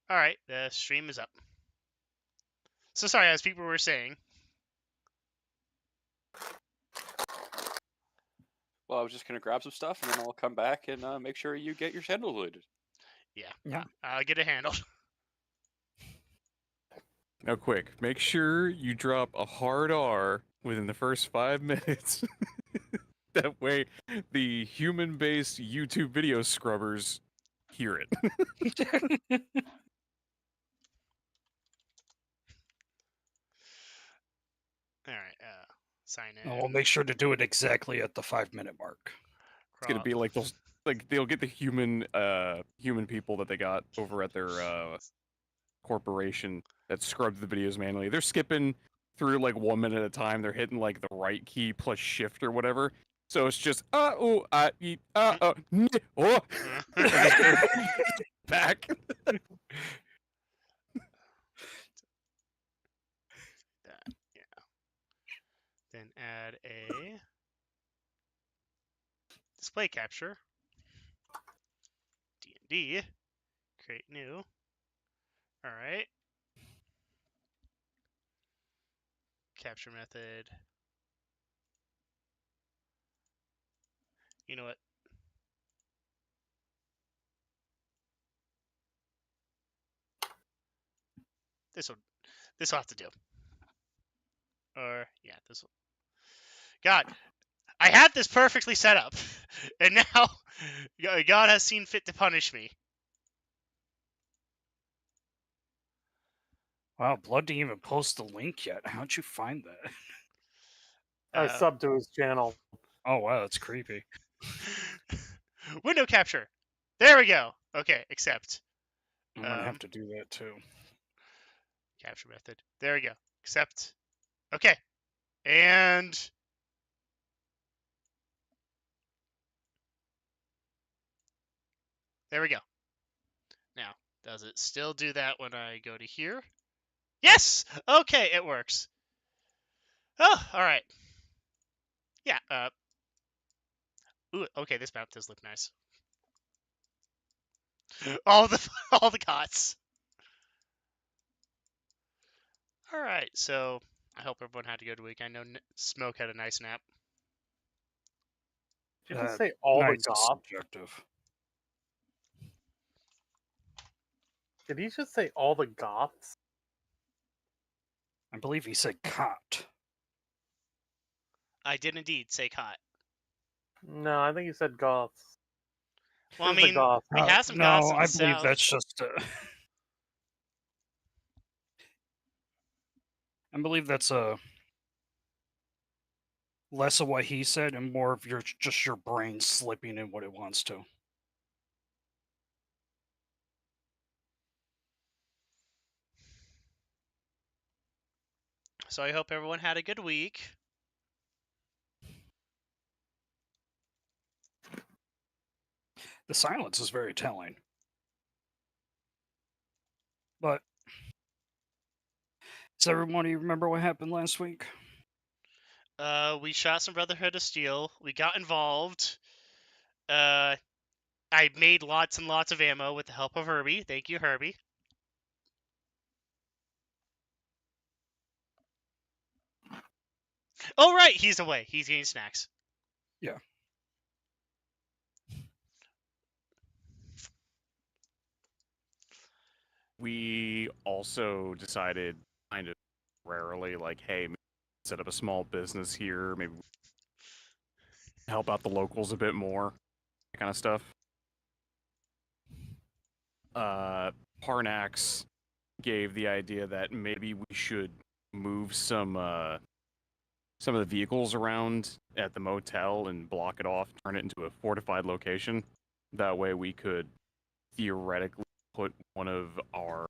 All right, the stream is up. So sorry, as people were saying. Well, I was just gonna grab some stuff, and then I'll come back and make sure you get your handle loaded. Yeah. I'll get it handled. Now, quick, make sure you drop a hard R within the first 5 minutes. That way, the human-based YouTube video scrubbers hear it. All right. Sign in. We'll make sure to do it exactly at the 5-minute mark. It's gonna be like they'll get the human people that they got over at their corporation that scrubbed the videos manually. They're skipping through like 1 minute at a time. They're hitting like the right key plus shift or whatever. So it's just oh back. Then add a display capture. D&D. Create new. All right. Capture method. You know what? This will have to do. Or yeah, this will. God, I had this perfectly set up, and now God has seen fit to punish me. Wow, Blood didn't even post the link yet. How'd you find that? I subbed to his channel. Oh wow, that's creepy. Window capture. There we go. Okay, accept. I'm gonna have to do that too. Capture method. There we go. Accept. Okay. And there we go. Now, does it still do that when I go to here? Yes! Okay, it works. Oh, all right. Yeah, ooh, okay, this map does look nice. all the cots. All right, so I hope everyone had a good week. I know Smoke had a nice nap. Did you say all the nice is goths? subjective. Did he just say all the goths? I believe he said cot. I did indeed say cot. No, I think he said goths. Well, I Who's the mean, goths? we have some no, goths in the I believe south. that's just. I believe that's less of what he said and more of just your brain slipping in what it wants to. So I hope everyone had a good week. The silence is very telling. But does everybody remember what happened last week? We shot some Brotherhood of Steel. We got involved. I made lots and lots of ammo with the help of Herbie. Thank you, Herbie. Oh, right, he's away. He's getting snacks. Yeah. We also decided kind of rarely, like, hey, maybe set up a small business here, maybe help out the locals a bit more, that kind of stuff. Parnax gave the idea that maybe we should move some of the vehicles around at the motel and block it off, turn it into a fortified location. That way we could theoretically put one of our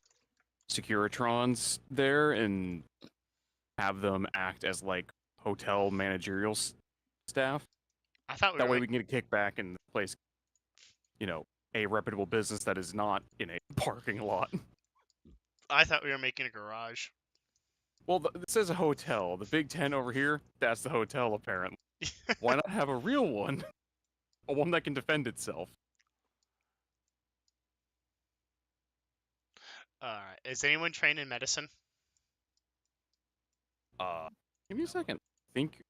Securitrons there and have them act as like hotel managerial staff. I thought that way we can get a kickback and the place, a reputable business that is not in a parking lot. I thought we were making a garage. Well, this says a hotel. The big tent over here, that's the hotel, apparently. Why not have a real one? A one that can defend itself. Alright. Is anyone trained in medicine? Give me a second. I think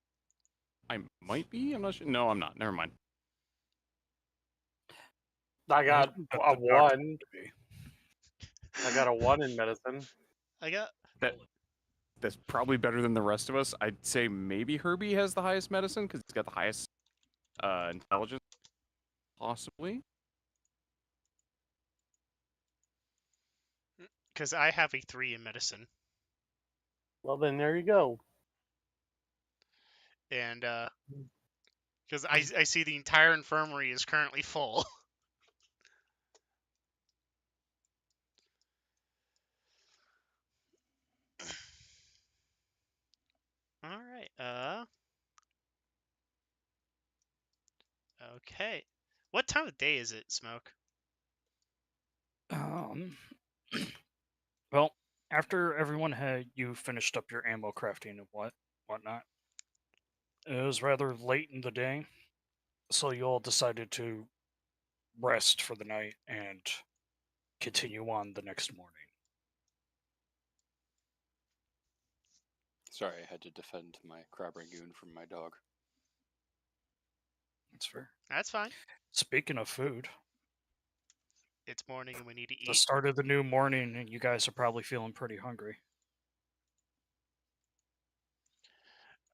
I might be. I'm not sure. No, I'm not. Never mind. I got But a the doctor 1. would be. I got a 1 in medicine. I got. That's probably better than the rest of us. I'd say maybe Herbie has the highest medicine because he's got the highest intelligence, possibly. Because I have a 3 in medicine. Well, then there you go. And, because I see the entire infirmary is currently full. Alright, okay. What time of day is it, Smoke? Well, after everyone had you finished up your ammo crafting and whatnot, it was rather late in the day, so you all decided to rest for the night and continue on the next morning. Sorry, I had to defend my crab rangoon from my dog. That's fair. That's fine. Speaking of food, It's morning and we need to the eat. start of the new morning, and you guys are probably feeling pretty hungry.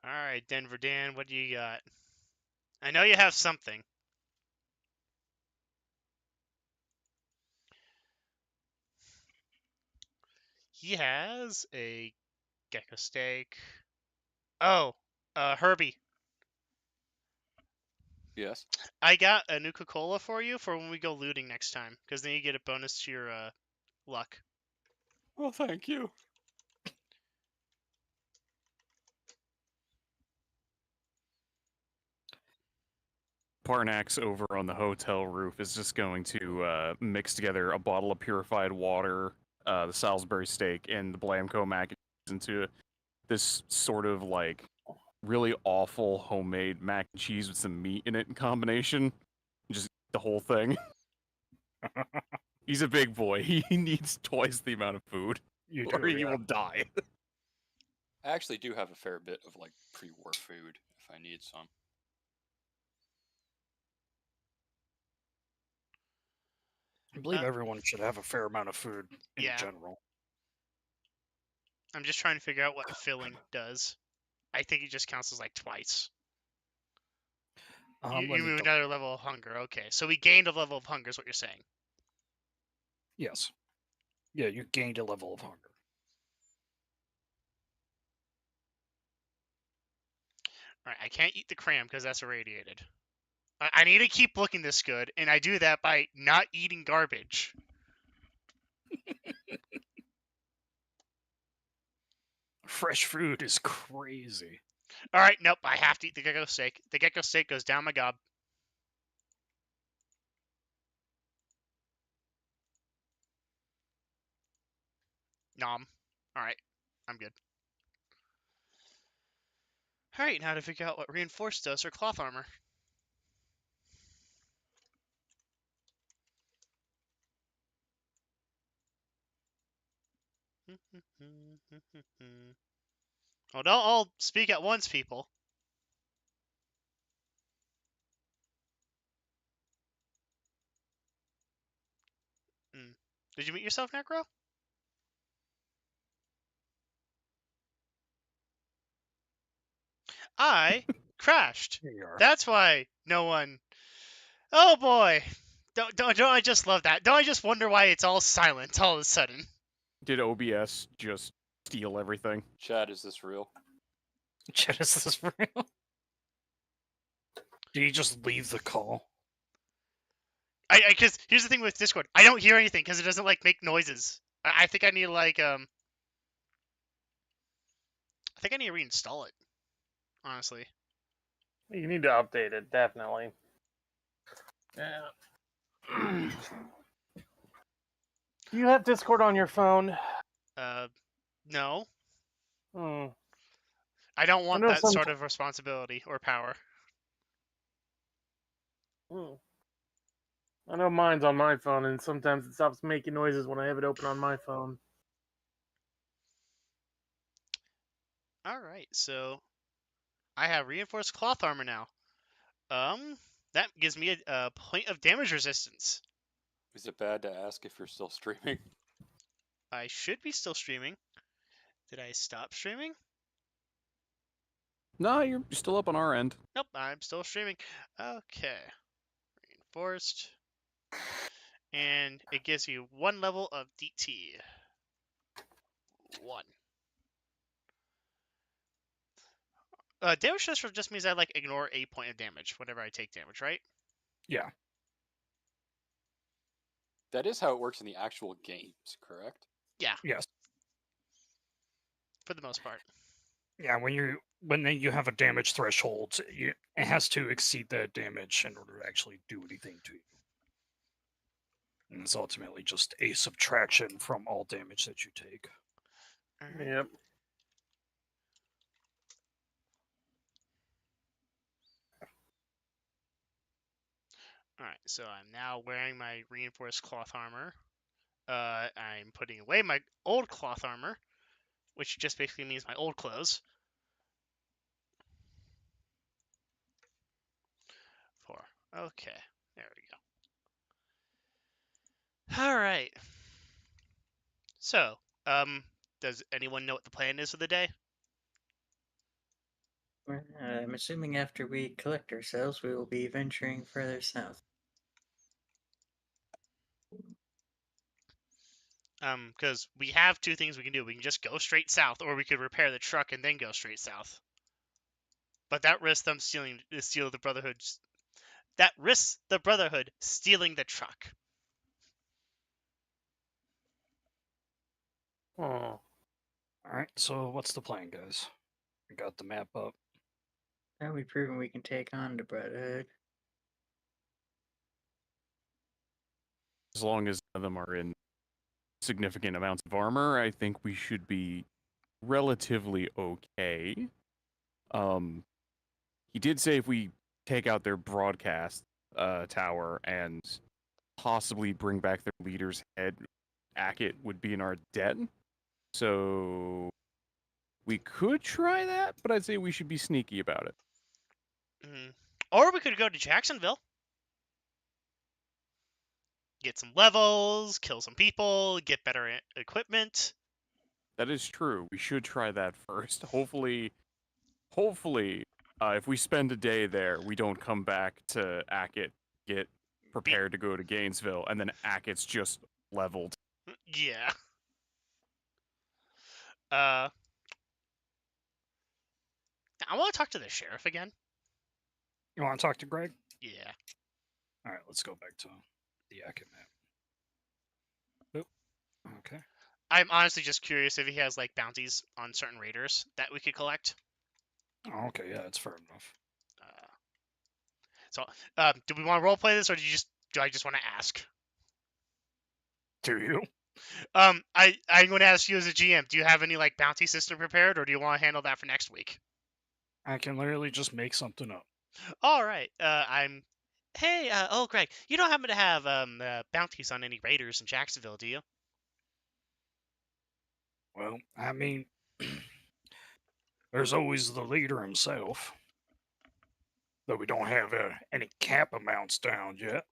Alright, Denver Dan, what do you got? I know you have something. He has a gecko steak. Oh, Herbie, Yes. I got a Nuka-Cola for you for when we go looting next time, because then you get a bonus to your luck. Well, thank you. Parnax over on the hotel roof is just going to mix together a bottle of purified water, the Salisbury steak, and the Blamco mac and cheese into this sort of like really awful homemade mac and cheese with some meat in it in combination. Just the whole thing. He's a big boy. He needs twice the amount of food, You or do, he yeah. will die. I actually do have a fair bit of like pre-war food if I need some. I believe Uh, everyone should have a fair amount of food in Yeah. general. I'm just trying to figure out what filling does. I think it just counts as like twice. You Let me move double- another level of hunger. Okay, so we gained a level of hunger is what you're saying. Yes. Yeah, you gained a level of hunger. Alright, I can't eat the cram because that's irradiated. I need to keep looking this good, and I do that by not eating garbage. Fresh food is crazy. Alright, nope, I have to eat the gecko steak. The gecko steak goes down my gob. Nom. Alright, I'm good. Alright, now to figure out what reinforced does or cloth armor. Well, don't all speak at once, people. Did you meet yourself, Necro? I crashed. Here you are. That's why no one. Oh boy! Don't I just love that? Don't I just wonder why it's all silent all of a sudden? Did OBS just steal everything? Chad, is this real? Chet, is this real? Did you just leave the call? Because here's the thing with Discord, I don't hear anything because it doesn't like make noises. I think I need to like I think I need to reinstall it. Honestly. You need to update it, definitely. Yeah. Do you have Discord on your phone? No. Hmm. I don't want know that some- sort of responsibility or power. Hmm. I know mine's on my phone, and sometimes it stops making noises when I have it open on my phone. All right, so I have reinforced cloth armor now. That gives me a point of damage resistance. Is it bad to ask if you're still streaming? I should be still streaming. Did I stop streaming? No, you're still up on our end. Nope, I'm still streaming. Okay. Reinforced. And it gives you 1 level of DT. 1. Damage transfer just means I like ignore a point of damage whenever I take damage, right? Yeah. That is how it works in the actual games, correct? Yeah, Yes. for the most part. Yeah. When you have a damage threshold, it has to exceed that damage in order to actually do anything to you. And it's ultimately just a subtraction from all damage that you take. Alright. Yep. Alright, so I'm now wearing my reinforced cloth armor. I'm putting away my old cloth armor, which just basically means my old clothes. 4. Okay, there we go. Alright. So, does anyone know what the plan is for the day? I'm assuming after we collect ourselves, we will be venturing further south. Because we have 2 things we can do. We can just go straight south, or we could repair the truck and then go straight south. But that risks them stealing the Brotherhood's. That risks the Brotherhood stealing the truck. Oh. Alright, so what's the plan, guys? I got the map up. Have we proven we can take on the Brotherhood? As long as none of them are in significant amounts of armor, I think we should be relatively okay. He did say if we take out their broadcast tower and possibly bring back their leader's head, Akit would be in our debt. So we could try that, but I'd say we should be sneaky about it. Or we could go to Jacksonville. Get some levels, kill some people, get better equipment. That is true. We should try that first. Hopefully, if we spend a day there, we don't come back to Akit, get prepared to go to Gainesville, and then Akit's just leveled. Yeah. I want to talk to the sheriff again. You want to talk to Greg? Yeah. Alright, let's go back to the Akit map. Oop. Okay. I'm honestly just curious if he has like bounties on certain raiders that we could collect. Oh, okay, yeah, that's fair enough. Do we want to roleplay this, or do I just want to ask? Do you? I'm going to ask you as a GM. Do you have any like bounty system prepared, or do you want to handle that for next week? I can literally just make something up. All right. Hey, Greg, you don't happen to have bounties on any raiders in Jacksonville, do you? Well, I mean, there's always the leader himself. Though we don't have any cap amounts down yet.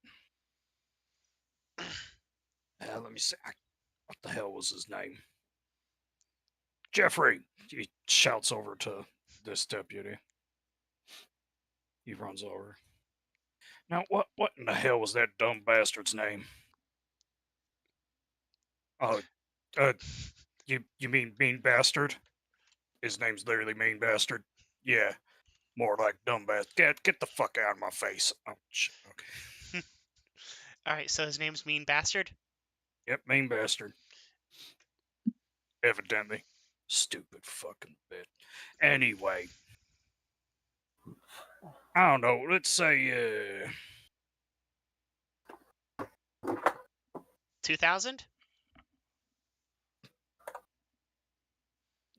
Let me see. What the hell was his name? Jeffrey! He shouts over to this deputy. He runs over. Now, what in the hell was that dumb bastard's name? Oh, you mean Mean Bastard? His name's literally Mean Bastard. Yeah, more like dumb bastard. Get the fuck out of my face. Oh, shit. Okay. All right. So his name's Mean Bastard. Yep, Mean Bastard. Evidently. Stupid fucking bit. Anyway. I don't know. Let's say, 2,000.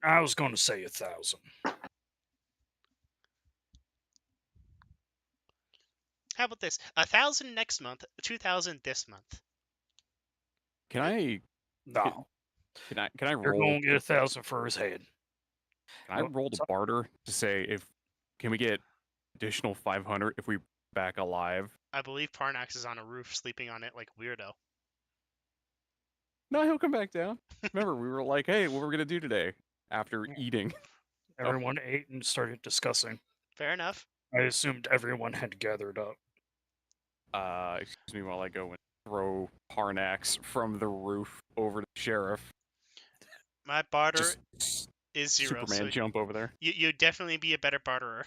I was going to say 1,000. How about this? 1,000 next month, 2,000 this month. Can I No, can I you're roll? going to get 1,000 for his head. Can I Well, roll the so- barter to say if can we get additional 500 if we back alive? I believe Parnax is on a roof sleeping on it like weirdo. No, he'll come back down. Remember, we were like, hey, what we're gonna do today after Yeah. eating. Everyone ate and started discussing. Fair enough. I assumed everyone had gathered up. Excuse me while I go and throw Parnax from the roof over to the sheriff. My barter Just is 0, Superman so jump over there. you'd definitely be a better barterer.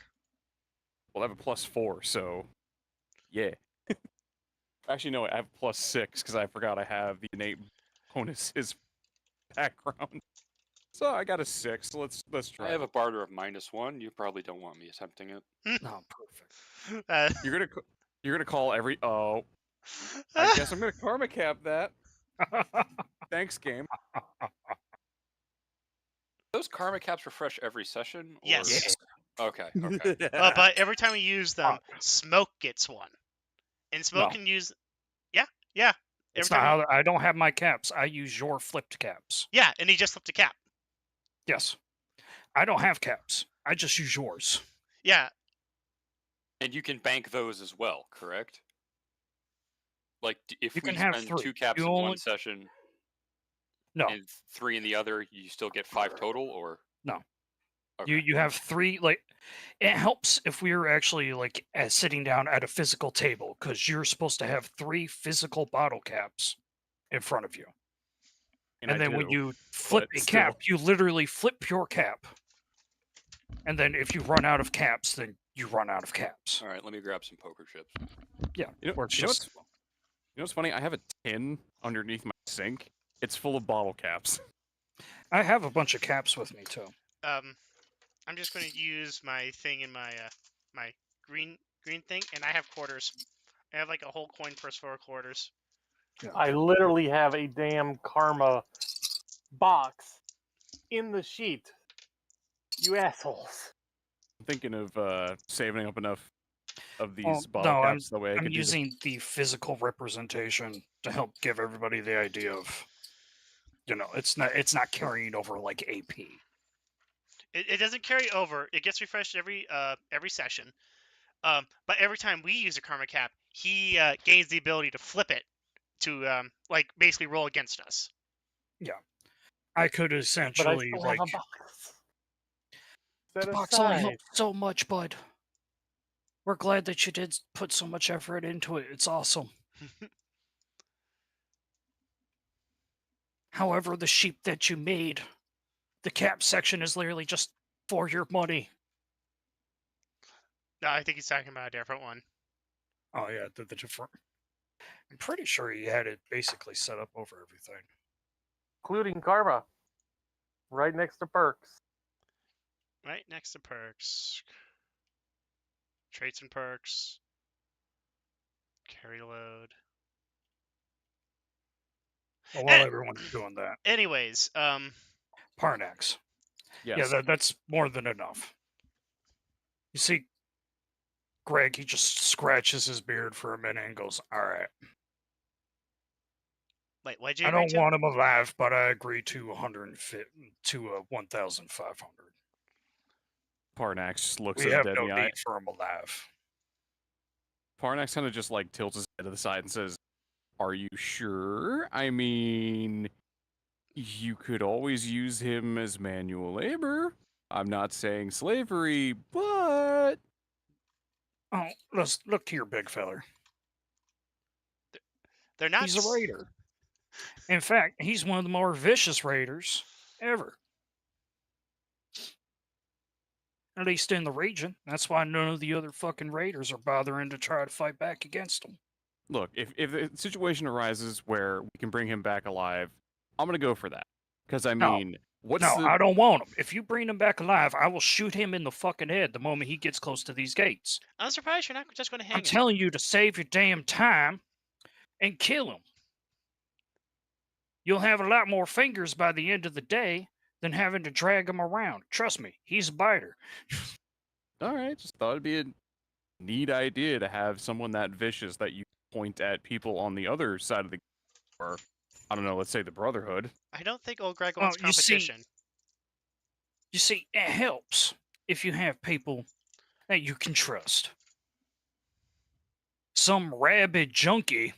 Well, I have a +4, so yeah. Actually, no, I have +6 because I forgot I have the innate bonuses background. So I got a 6. So let's try. I have a barter of -1. You probably don't want me attempting it. No, perfect. You're gonna call every. Oh, I guess I'm gonna karma cap that. Thanks, game. Those karma caps refresh every session? Or... Yes. Okay, okay. But every time we use them, Fuck. Smoke gets one. And Smoke No. can use... Yeah. It's Every not time how I don't have my caps. I use your flipped caps. Yeah, and he just flipped a cap. Yes. I don't have caps. I just use yours. Yeah, And you can bank those as well, correct? Like, if You we can have spend 3. 2 caps You in one only- session No. and 3 in the other, you still get 5 total, or? No. Okay. You have 3, like, it helps if we were actually, like, sitting down at a physical table, because you're supposed to have 3 physical bottle caps in front of you. And I then when do, you flip but a cap, still. you literally flip your cap. And then if you run out of caps, then you run out of caps. All right, let me grab some poker chips. Yeah. You know, Or it's you know just, what's funny? I have a tin underneath my sink. It's full of bottle caps. I have a bunch of caps with me, too. I'm just going to use my thing in my my green thing, and I have quarters. I have like a whole coin purse full of quarters. I literally have a damn karma box in the sheet. You assholes. I'm thinking of saving up enough of these Well, bottle no, caps that way I I'm could do using the physical representation to help give everybody the idea of, it's not carrying over like AP. It doesn't carry over. It gets refreshed every session. But every time we use a karma cap, he gains the ability to flip it to like basically roll against us. I could But I essentially still like have a box. Set the box only aside. helped so much, bud. We're glad that you did put so much effort into it. It's awesome. However, the sheep that you made, the cap section is literally just for your money. No, I think he's talking about a different one. Oh yeah, the different. I'm pretty sure he had it basically set up over everything. Including karma. Right next to perks. Right next to perks. Traits and perks. Carry load. Well, while everyone's doing that, Anyways, Parnax. Yes. Yeah, that's more than enough. You see, Greg, he just scratches his beard for a minute and goes, "All right, wait, what'd you I agree don't to? want him alive, but I agree to 1,500. Parnax just looks We at have dead no in the eye. need for him alive." Parnax kind of just like tilts his head to the side and says, "Are you sure? I mean, you could always use him as manual labor. I'm not saying slavery, but Oh, let's look here, big feller. They're not. He's a raider. In fact, he's one of the more vicious raiders ever. At least in the region. That's why none of the other fucking raiders are bothering to try to fight back against him. look, if the situation arises where we can bring him back alive, I'm gonna go for that. Because I No. mean, what's No, the I don't want him. If you bring him back alive, I will shoot him in the fucking head the moment he gets close to these gates. I'm surprised you're not just going to hang I'm him. telling you to save your damn time and kill him. You'll have a lot more fingers by the end of the day than having to drag him around. Trust me, he's a biter. All right, just thought it'd be neat idea to have someone that vicious that you point at people on the other side of the, or I don't know, let's say the Brotherhood. I don't think old Greg Well, wants you see- competition. You see, it helps if you have people that you can trust. Some rabid junkie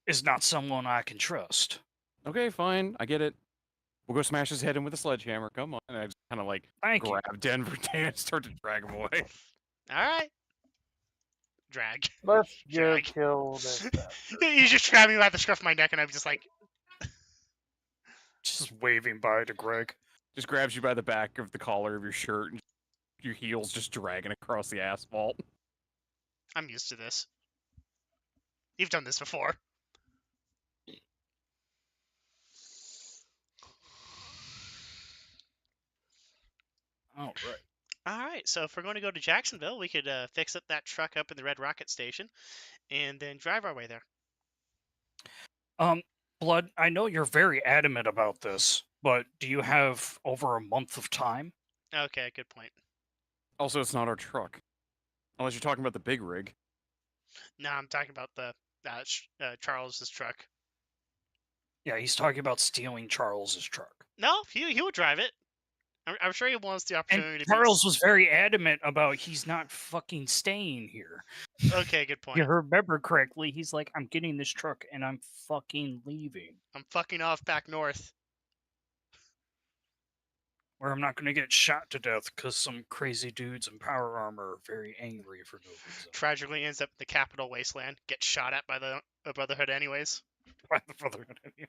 is not someone I can trust. Okay, fine, I get it. We'll go smash his head in with a sledgehammer. Come on. And I just kind of like Thank you. grab Denver Dan and start to drag him away. All right. Drag. Let's go Drag. kill this bastard. You just grab me by the scruff of my neck, and I'm just like, Just waving by to Greg. Just grabs you by the back of the collar of your shirt and your heels just dragging across the asphalt. I'm used to this. You've done this before. All right. All right, so if we're going to go to Jacksonville, we could fix up that truck up in the Red Rocket Station, and then drive our way there. Blood, I know you're very adamant about this, but do you have over a month of time? Okay, good point. Also, it's not our truck. Unless you're talking about the big rig. No, I'm talking about the Charles's truck. Yeah, he's talking about stealing Charles's truck. No, he would drive it. I'm sure he wants the And opportunity. Charles was very adamant about he's not fucking staying here. Okay, good point. You remember correctly, he's like, I'm getting this truck and I'm fucking leaving. I'm fucking off back north. Where I'm not going to get shot to death because some crazy dudes in power armor are very angry for no reason. Tragically ends up in the Capital Wasteland. Gets shot at by the Brotherhood anyways. By the Brotherhood anyway.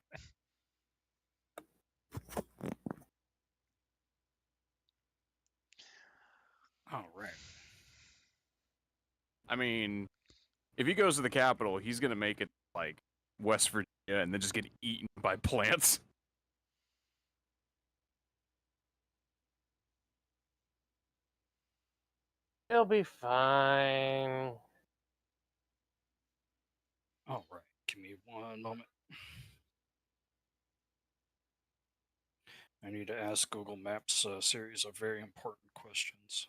All right. I mean, if he goes to the Capitol, he's gonna make it like West Virginia and then just get eaten by plants. He'll be fine. All right. Give me one moment. I need to ask Google Maps a series of very important questions.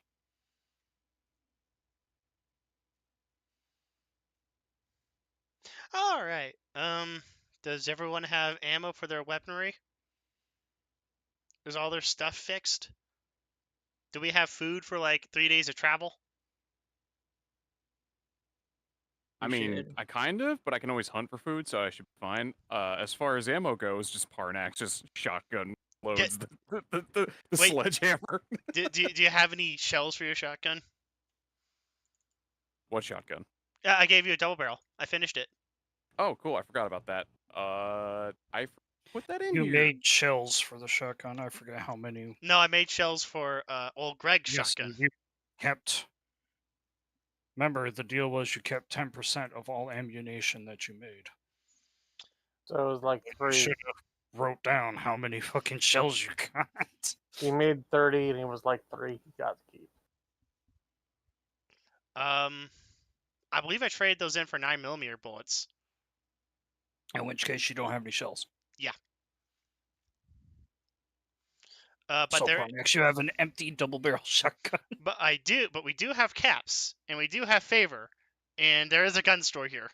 All right. Does everyone have ammo for their weaponry? Is all their stuff fixed? Do we have food for like 3 days of travel? I You mean, should. I kind of, but I can always hunt for food, so I should be fine. As far as ammo goes, just Parnax, just shotgun loads the Wait. sledgehammer. do you have any shells for your shotgun? What shotgun? Yeah, I gave you a double barrel. I finished it. Oh, cool. I forgot about that. I put that in You here. made shells for the shotgun. I forget how many. No, I made shells for old Greg's Yes, shotgun. you kept. Remember, the deal was you kept 10% of all ammunition that you made. So it was like You 3. should have wrote down how many fucking shells you got. He made 30 and he was like 3 he got to keep. I believe I traded those in for 9mm bullets. In which case, you don't have any shells. But so, there, Parnax, you have an empty double-barrel shotgun. but we do have caps, and we do have favor, and there is a gun store here.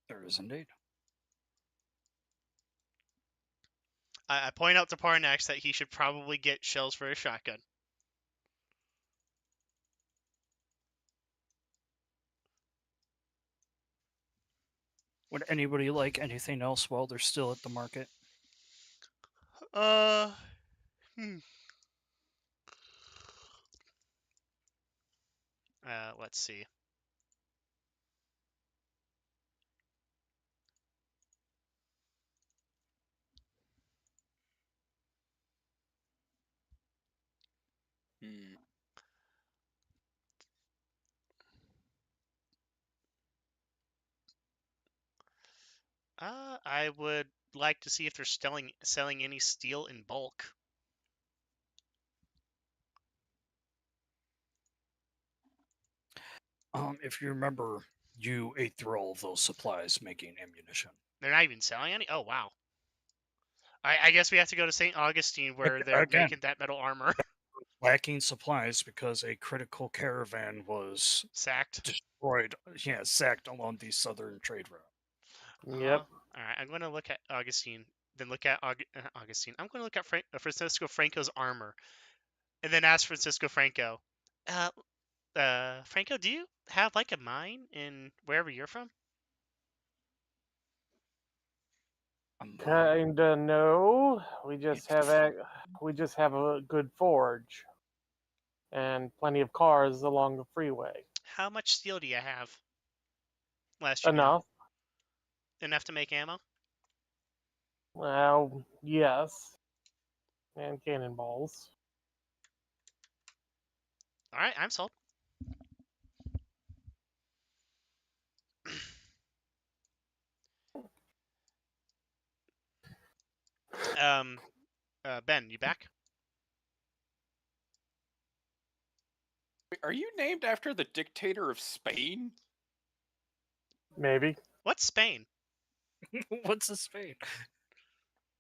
There is indeed. I point out to Parnax that he should probably get shells for his shotgun. Would anybody like anything else while they're still at the market? Let's see. I would like to see if they're selling any steel in bulk. If you remember, you ate through all of those supplies making ammunition. They're not even selling any? Oh, wow. I guess we have to go to St. Augustine where they're Again. making that metal armor. lacking supplies because a critical caravan was Sacked. destroyed, sacked along the southern trade route. Yep. All right, I'm going to look at Augustine, then look at Augustine. I'm going to look at Francisco Franco's armor, and then ask Francisco Franco, Franco, do you have like a mine in wherever you're from? Kinda no. We just have a good forge and plenty of cars along the freeway. How much steel do you have? Last you knew. Enough. Enough to make ammo? Well, yes. And cannonballs. All right, I'm sold. Ben, you back? Wait, are you named after the dictator of Spain? Maybe. What's Spain? What's a Spain?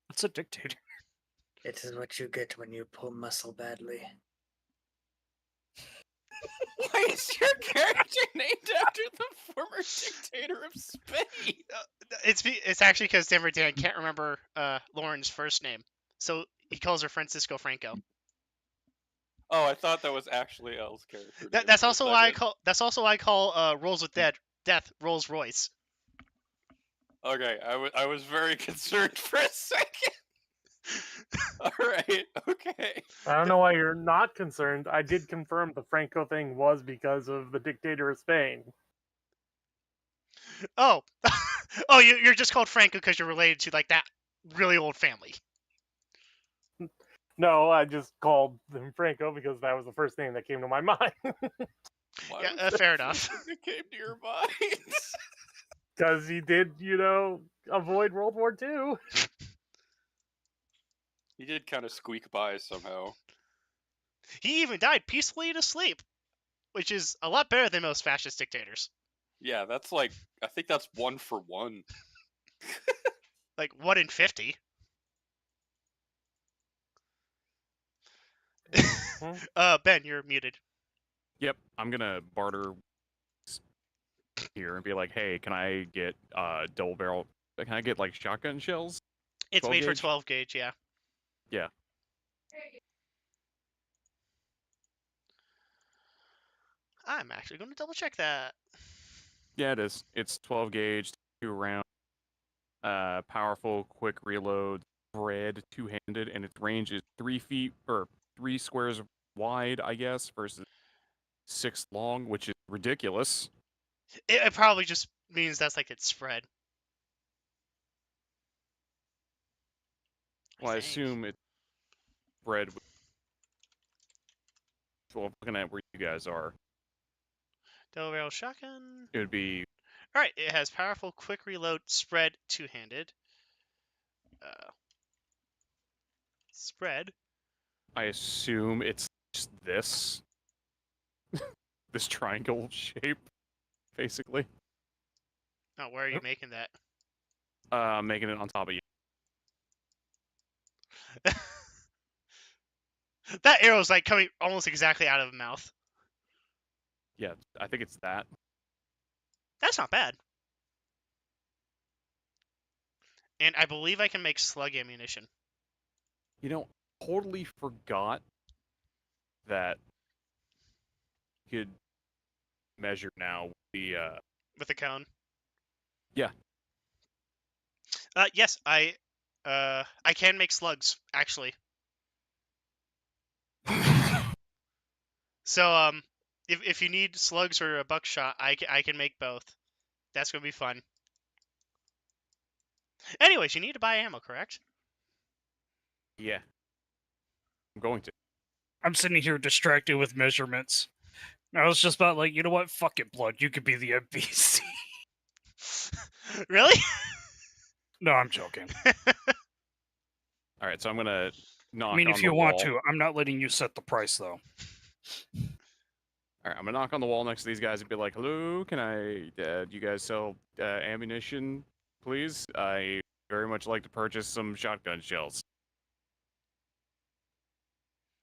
What's a dictator? It is what you get when you pull muscle badly. Why is your character named after the former dictator of Spain? It's actually because Denver Dan can't remember Lauren's first name, so he calls her Francisco Franco. Oh, I thought that was actually Elle's character. name That's for a also why I second. call. That's also why I call Rolls with Death Rolls Royce. Okay, I was very concerned for a second. All right, okay. I don't know why you're not concerned. I did confirm the Franco thing was because of the dictator of Spain. Oh, oh, you're just called Franco because you're related to like that really old family. No, I just called him Franco because that was the first name that came to my mind. Why Yeah, was that fair the enough. first thing that came to your mind? Because he did, avoid World War II. He did kind of squeak by somehow. He even died peacefully in his sleep, which is a lot better than most fascist dictators. Yeah, that's like, I think that's 1 for 1. Like 1 in 50. Ben, you're muted. Yep, I'm gonna barter here and be like, hey, can I get double barrel? Can I get like shotgun shells? It's 12 made for gauge? 12 gauge, yeah. Yeah. I'm actually going to double check that. Yeah, it is. It's 12 gauge, 2 round, powerful, quick reload, spread, two-handed, and its range is 3 feet or 3 squares wide, I guess, versus 6 long, which is ridiculous. It probably just means that's like its spread. Well, I think. assume it's spread. Well, looking at where you guys are, Double barrel shotgun. it would be Alright, it has powerful, quick reload, spread, two-handed. Spread. I assume it's just this. This triangle shape, basically. Oh, where are you making that? Making it on top of you. That arrow's like coming almost exactly out of the mouth. Yeah, I think it's that. That's not bad. And I believe I can make slug ammunition. You know, totally forgot that you could measure now with the With a cone. Yeah. Yes, I can make slugs, actually. So, if you need slugs or a buckshot, I can make both. That's gonna be fun. Anyways, you need to buy ammo, correct? Yeah. I'm going to. I'm sitting here distracted with measurements. I was just about like, you know what? Fuck it, Blood. You could be the NPC. Really? No, I'm joking. All right, so I'm gonna knock. I mean, on if the you want wall. to, I'm not letting you set the price though. All right, I'm gonna knock on the wall next to these guys and be like, "Hello, can I? Do you guys sell ammunition, please? I very much like to purchase some shotgun shells."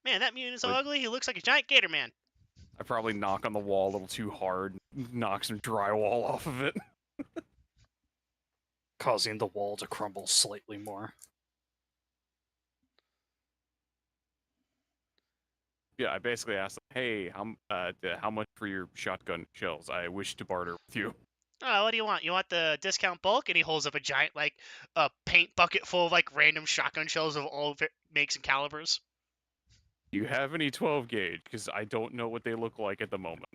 Man, that mutant is so Like- ugly. He looks like a giant gator man. I probably knock on the wall a little too hard, knock some drywall off of it. causing the wall to crumble slightly more. Yeah, I basically asked him, "Hey, how much for your shotgun shells? I wish to barter with you." Oh, what do you want? You want the discount bulk? And he holds up a giant, like, paint bucket full of, like, random shotgun shells of all makes and calibers. Do you have any 12 gauge? Because I don't know what they look like at the moment.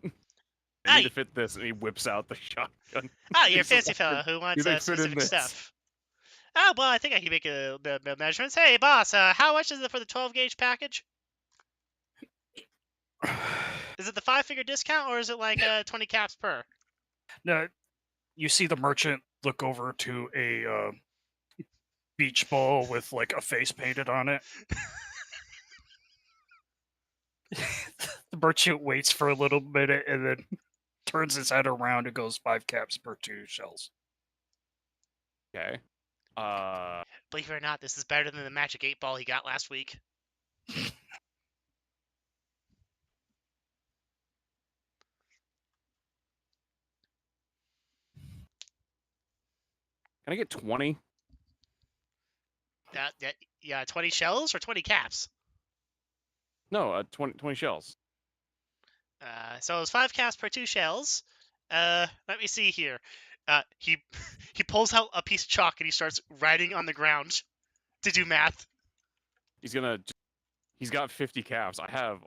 Ah, I need to you- fit this, and he whips out the shotgun. Ah, you're a He's fancy like, fella who wants they fit in specific this? stuff. Ah, well, I think I can make the measurements. Hey, boss, how much is it for the 12 gauge package? Is it the 5-figure discount, or is it like 20 caps per? No, you see the merchant look over to a beach ball with like a face painted on it. The merchant waits for a little minute and then turns his head around and goes 5 caps per 2 shells. Okay. Believe it or not, this is better than the magic 8-ball he got last week. Can I get 20? Yeah, 20 shells or 20 caps? No, 20 shells. So it's 5 caps per 2 shells. Let me see here. He he pulls out a piece of chalk and he starts writing on the ground to do math. He's got 50 caps. I have.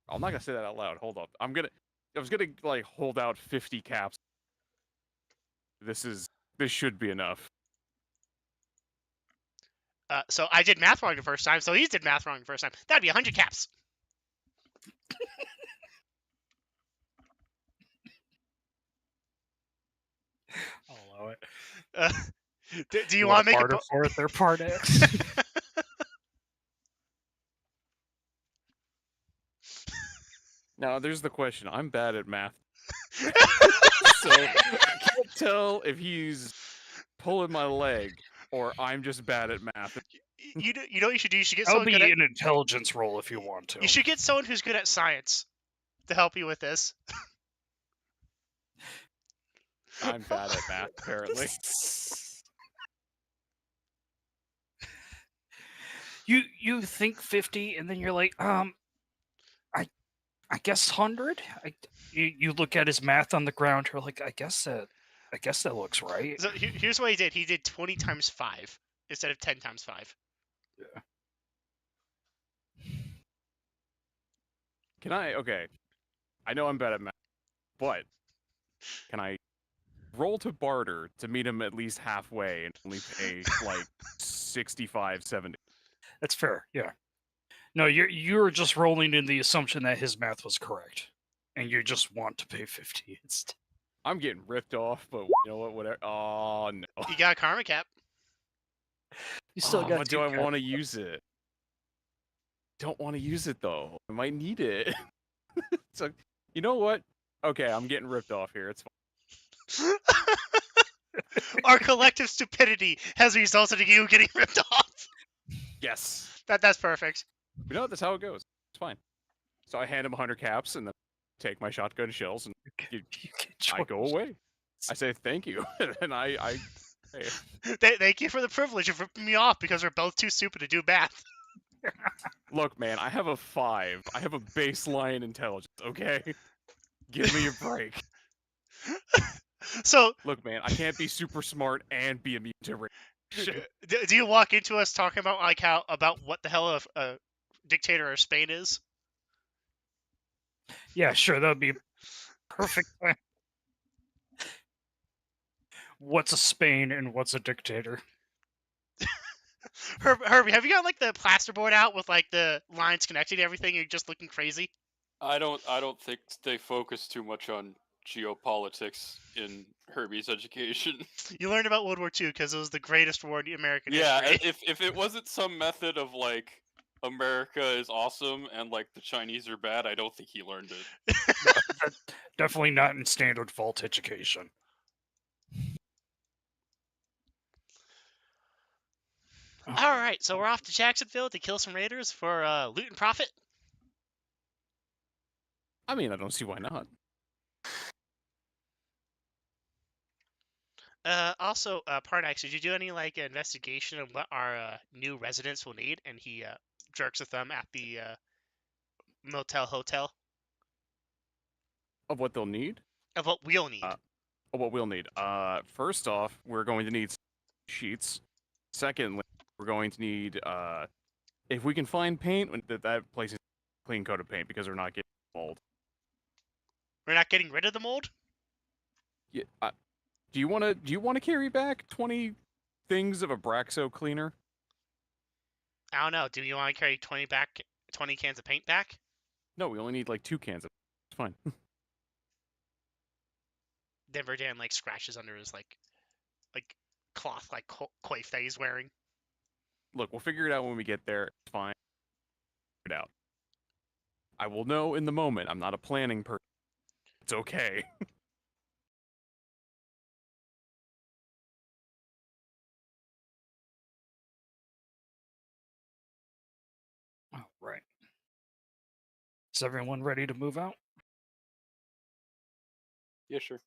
I'm not gonna say that out loud. Hold up. I was gonna like hold out 50 caps. This should be enough. So I did math wrong the first time, so he did math wrong the first time. That'd be 100 caps. I'll allow it. Do you want to make a barter for it? Their part X. Now there's the question. I'm bad at math, so I can't tell if he's pulling my leg or I'm just bad at math. you know what you should do? You should get That'll someone be good at. an intelligence roll if you want to. You should get someone who's good at science to help you with this. I'm bad at math, apparently. You think 50 and then you're like, I guess 100. You look at his math on the ground. You're like, I guess that looks right. So here's what he did. He did 20 times 5 instead of 10 times 5. Can I? Okay. I know I'm bad at math, but can I roll to barter to meet him at least halfway and only pay like 65, 70? That's fair. Yeah. No, you're just rolling in the assumption that his math was correct, and you just want to pay 50 instead. I'm getting ripped off, but you know what? Whatever. Oh no. You got a karma cap. You still got. But do I want to use it? Don't want to use it though. I might need it. So, you know what? Okay, I'm getting ripped off here. It's fine. Our collective stupidity has resulted in you getting ripped off. Yes. That's perfect. You know, that's how it goes. It's fine. So I hand him 100 caps and then take my shotgun shells and I go away. I say thank you, and I hey. Thank you for the privilege of ripping me off because we're both too stupid to do math. Look, man, I have a 5. I have a baseline intelligence. Okay, give me a break. So, Look, man, I can't be super smart and be immune to radiation. do you walk into us talking about about what the hell a dictator of Spain is? Yeah, sure, that would be perfect. What's a Spain and what's a dictator? Herbie, have you got like the plasterboard out with like the lines connecting everything? You're just looking crazy. I don't think they focus too much on geopolitics in Herbie's education. You learned about World War II because it was the greatest war in American Yeah, history. if it wasn't some method of like America is awesome and like the Chinese are bad, I don't think he learned it. Definitely not in standard vault education. All right, so we're off to Jacksonville to kill some raiders for loot and profit. I mean, I don't see why not. Also, Parnax, did you do any like investigation of what our new residents will need? And he jerks a thumb at the motel hotel Of what they'll need? of what we'll need. Of what we'll need. First off, we're going to need sheets. Secondly, we're going to need if we can find paint, that place is clean coat of paint because we're not getting mold. We're not getting rid of the mold. Yeah. Do you want to carry back 20 things of Abraxo cleaner? I don't know. Do you want to carry 20 cans of paint back? No, we only need like 2 cans of. It's fine. Denver Dan like scratches under his like cloth like coif that he's wearing. Look, we'll figure it out when we get there. It's fine. Figure it out. I will know in the moment. I'm not a planning person. It's okay. All right. Is everyone ready to move out? Yeah, sure.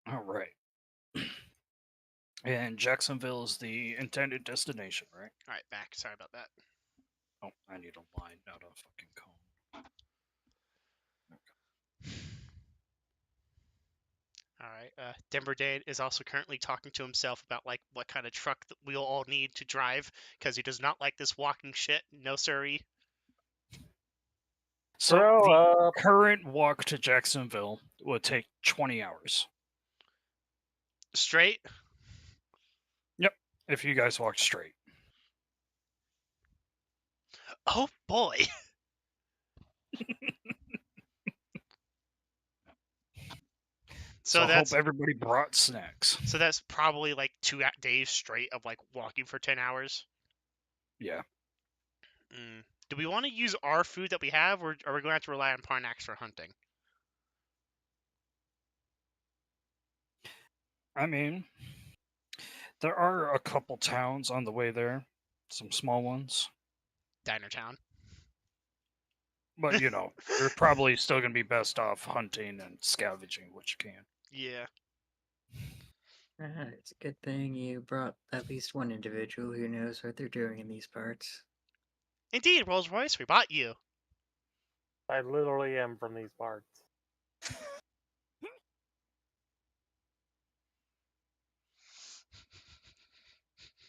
All right. And Jacksonville is the intended destination, right? All right, back. Sorry about that. Oh, I need a line, not a fucking cone. All right. Denver Dan is also currently talking to himself about like what kind of truck that we'll all need to drive because he does not like this walking shit. No siree. So Grow the up. current walk to Jacksonville would take 20 hours Straight. if you guys walk straight. Oh boy. So I that's hope everybody brought snacks. so that's probably like 2 days straight of like walking for 10 hours. Yeah. Do we want to use our food that we have, or are we going to have to rely on Parnax for hunting? I mean, there are a couple towns on the way there, some small ones. Diner Town. But, you know, you're probably still going to be best off hunting and scavenging what you can. Yeah. It's a good thing you brought at least one individual who knows what they're doing in these parts. Indeed, Rolls Royce, we bought you. I literally am from these parts.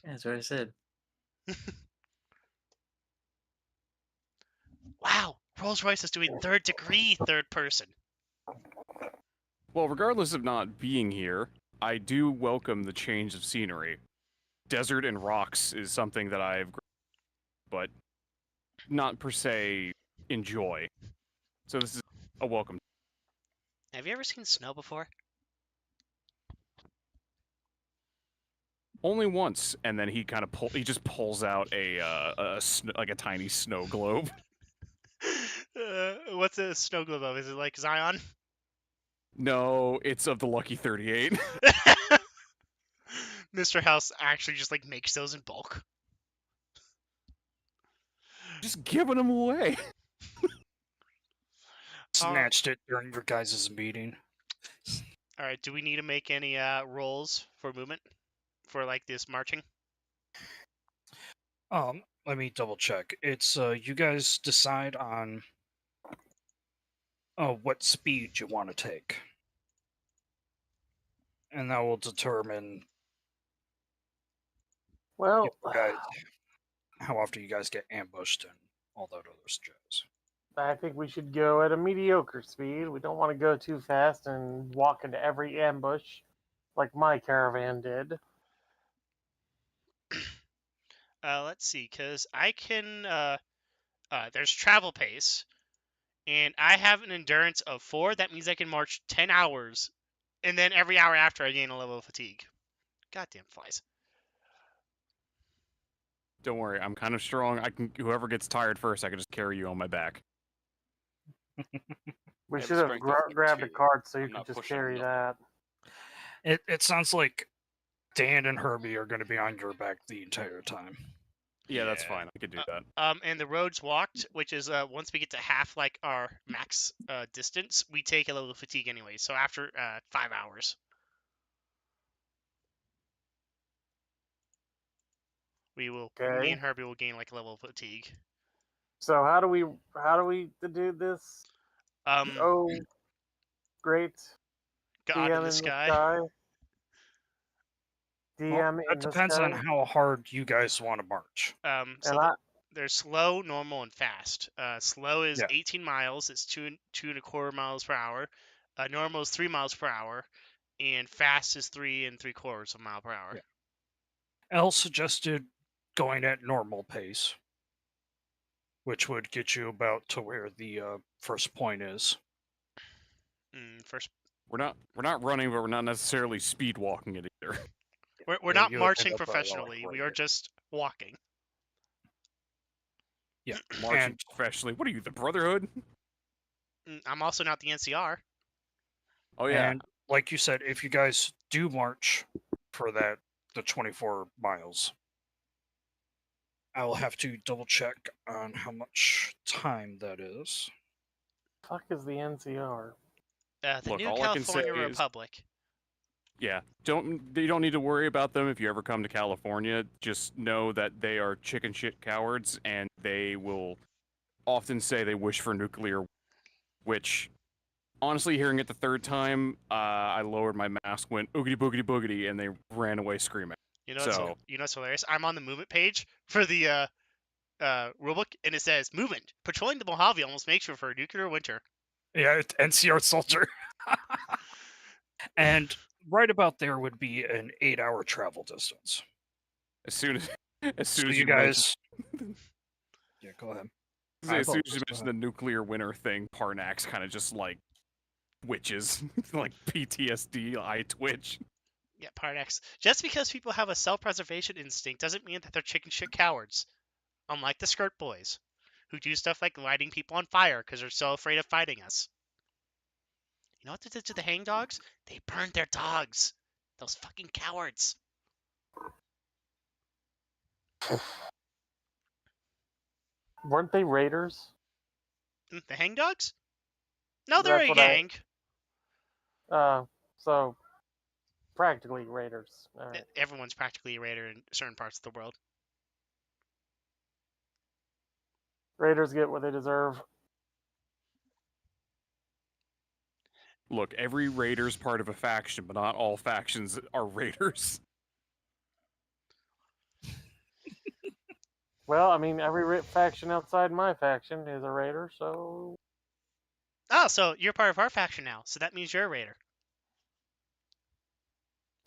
That's what I said. Wow, Rolls Royce is doing third degree third person. Well, regardless of not being here, I do welcome the change of scenery. Desert and rocks is something that I've, but not per se enjoy. So this is a welcome. Have you ever seen snow before? Only once, and then he kind of just pulls out like a tiny snow globe. What's a snow globe of? Is it like Zion? No, it's of the Lucky 38. Mr. House actually just like makes those in bulk. Just giving them away. Snatched it during your guys' meeting. All right, do we need to make any rolls for movement for like this marching? Let me double check. It's you guys decide on what speed you want to take. And that will determine Well, how often you guys get ambushed and all that other jazz. I think we should go at a mediocre speed. We don't want to go too fast and walk into every ambush like my caravan did. Let's see, because I can. There's travel pace, and I have an endurance of 4. That means I can march 10 hours, and then every hour after I gain a level of fatigue. Goddamn flies. Don't worry, I'm kind of strong. Whoever gets tired first, I can just carry you on my back. We I have should have strength of grabbed a 2. cart so you I'm could not just pushing carry enough. that. It sounds like Dan and Herbie are going to be on your back the entire time. Yeah, that's Yeah. fine. I could do that. And the roads walked, which is once we get to half like our max distance, we take a level of fatigue anyway. So after 5 hours, me Okay. and Herbie will gain like a level of fatigue. So how do we do this? Um, Oh, great God in DM the in the sky. sky. Well, DM that in the depends on sky. how hard you guys want to march. So And I, there's slow, normal, and fast. Slow is Yeah. 18 miles. It's 2.25 miles per hour. Normal is 3 miles per hour, and fast is 3.75 of a mile per hour. Yeah. Elle suggested going at normal pace, which would get you about to where the first point is. First, We're not running, but we're not necessarily speed walking it either. we're Yeah, not you would end marching up, like, professionally. We right are here. just walking. Yeah. Marching And professionally. What are you, the Brotherhood? I'm also not the NCR. Oh yeah. And like you said, if you guys do march for the 24 miles, I'll have to double check on how much time that is. fuck is the NCR? The Look, New all I can say California is- Republic. Yeah, you don't need to worry about them if you ever come to California. Just know that they are chicken shit cowards, and they will often say they wish for nuclear. Which, honestly, hearing it the third time, I lowered my mask, went oogity boogity boogity, and they ran away screaming. You know what's So- you know what's hilarious? I'm on the movement page for the rulebook, and it says movement. Patrolling the Mojave almost makes you for a nuclear winter. Yeah, it's NCR soldier. And right about there would be an 8-hour travel distance. As soon as So as you mention- guys. Yeah, go ahead. Say, as soon as you apologize, go mention the nuclear winter thing, Parnax kind of just like twitches, like PTSD, eye twitch. Yeah, part X. Just because people have a self-preservation instinct doesn't mean that they're chicken shit cowards. Unlike the skirt boys, who do stuff like lighting people on fire because they're so afraid of fighting us. You know what they did to the hang dogs? They burned their dogs. Those fucking cowards. Weren't they raiders? The hang dogs? No, they're That's a what I- gang. So practically raiders. All right. Everyone's practically a raider in certain parts of the world. Raiders get what they deserve. Look, every raider's part of a faction, but not all factions are raiders. Well, I mean, every faction outside my faction is a raider, so Oh, so you're part of our faction now, so that means you're a raider.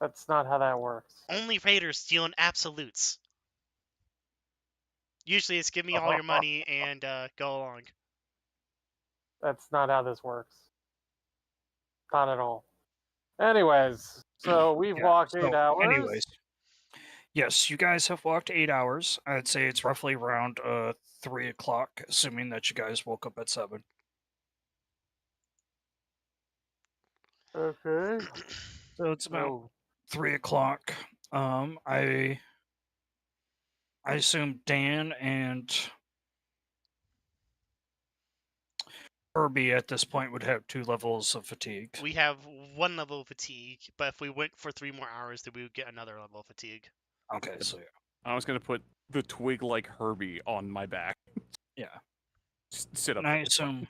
that's not how that works. Only raiders deal in absolutes. Usually it's give me all your money and go along. That's not how this works. Not at all. Anyways, so we've Yeah, walked so 8 hours. Anyways, yes, you guys have walked 8 hours. I'd say it's roughly around 3 o'clock, assuming that you guys woke up at 7. Okay. So it's about So 3 o'clock. I assume Dan and Herbie at this point would have 2 levels of fatigue. We have 1 level of fatigue, but if we went for 3 more hours, then we would get another level of fatigue. Okay, so yeah. I was gonna put the twig like Herbie on my back. Yeah. Just sit up. And I there. assume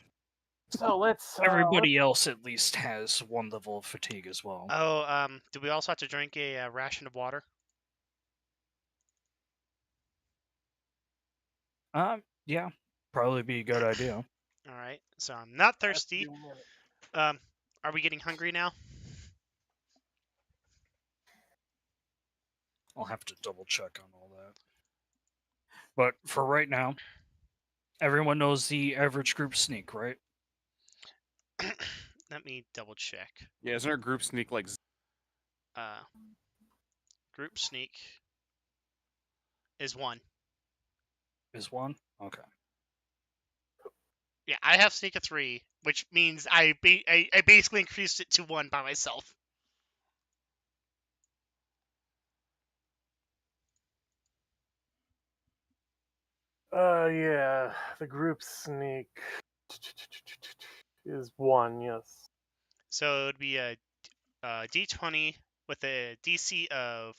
let's everybody else at least has 1 level of fatigue as well. Oh, do we also have to drink a ration of water? Yeah, probably be a good idea. All right. So I'm not thirsty. Are we getting hungry now? I'll have to double check on all that. But for right now, everyone knows the average group sneak, right? Let me double check. Yeah, isn't our group sneak like? Group sneak is 1. Is 1? Okay. Yeah, I have sneak of 3, which means I basically increased it to 1 by myself. Yeah, the group sneak is 1, yes. So it would be a D20 with a DC of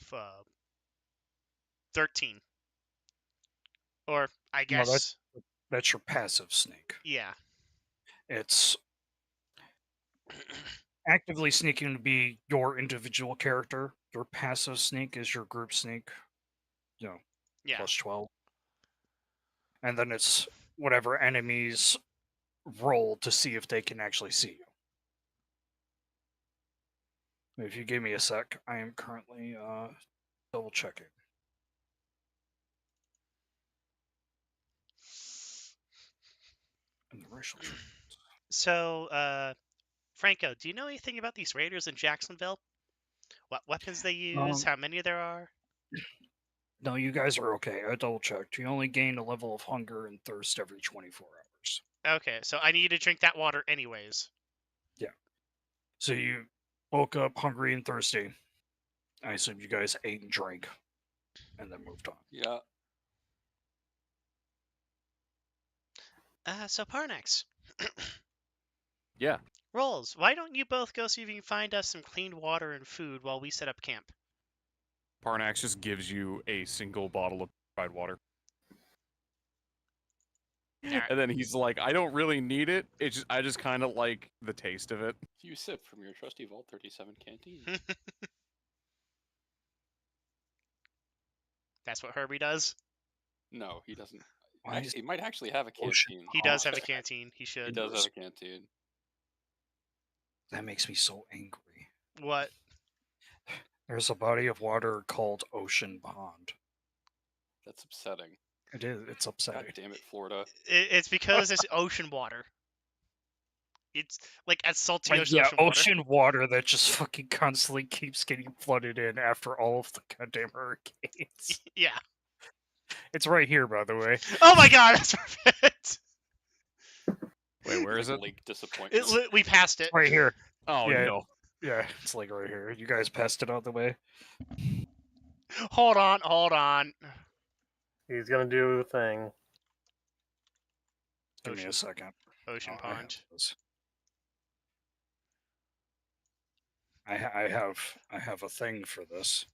13. Or I No, guess, that's your passive sneak. yeah. It's actively sneaking to be your individual character. Your passive sneak is your group sneak. You know, Yeah. plus 12. And then it's whatever enemies roll to see if they can actually see you. If you give me a sec, I am currently double checking. And the racial traits. So, Franco, do you know anything about these raiders in Jacksonville? What weapons they use? How many there are? No, you guys are okay. I double checked. You only gain a level of hunger and thirst every 24 hours. Okay, so I need to drink that water anyways. So you woke up hungry and thirsty. I assume you guys ate and drank and then moved on. Yeah. So Parnax. Yeah. Rolls, why don't you both go see if you can find us some clean water and food while we set up camp? Parnax just gives you a single bottle of purified water. Alright. And then he's like, I don't really need it. I just kind of like the taste of it. You sip from your trusty Vault 37 canteen. That's what Herbie does. No, he doesn't. Why is Actually, he might actually have a Ocean canteen. He does Oh, have a canteen. He should. He does have a canteen. that makes me so angry. What? There's a body of water called Ocean Pond. That's upsetting. It is. It's God upsetting. damn it, Florida. It's because it's ocean water. It's like as salty Like, as yeah, ocean water. ocean water that just fucking constantly keeps getting flooded in after all of the goddamn hurricanes. Yeah. It's right here, by the way. Oh my god, that's perfect. Wait, where Like is it? Lake Disappointment. We passed it. Right here. Oh, Yeah. no. Yeah, it's like right here. You guys passed it out the way. Hold on. He's gonna do the thing. Give me a second. Ocean Oh, I have pond. this. I have a thing for this.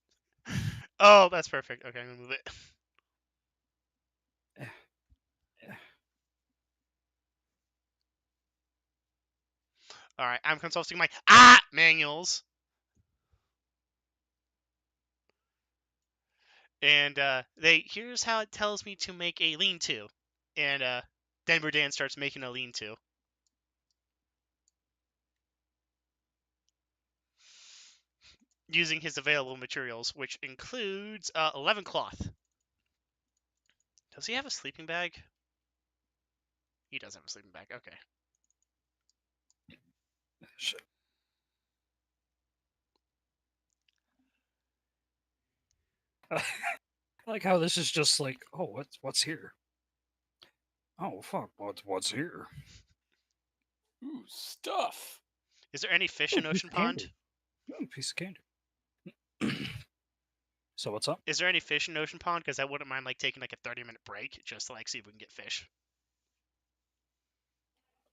Oh, that's perfect. Okay, I'm gonna move it. All right, I'm consulting my manuals. And here's how it tells me to make a lean-to. And Denver Dan starts making a lean-to. Using his available materials, which includes 11 cloth. Does he have a sleeping bag? He does have a sleeping bag. Okay. Shit. I like how this is just like, oh, what's here? Oh fuck, what's here? Ooh, stuff. Is there any fish in Oh, Ocean piece of Pond? candy. Oh, piece of candy. So what's up? Is there any fish in Ocean Pond? Because I wouldn't mind like taking like a 30-minute break just to like see if we can get fish.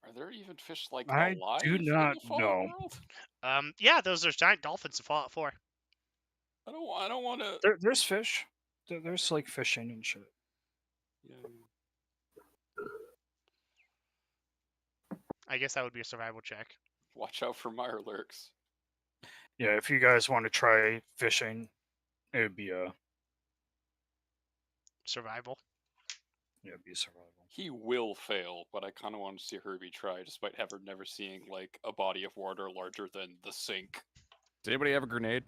Are there even fish like I alive do in not the Fallout know. world? Yeah, those are giant dolphins in Fallout 4. I don't want to. There's fish. There's like fishing and shit. Yeah. I guess that would be a survival check. Watch out for Mirelurks. Yeah, if you guys want to try fishing, it would be Survival. it'd be a survival. He will fail, but I kind of want to see Herbie try, despite ever never seeing like a body of water larger than the sink. Does anybody have a grenade?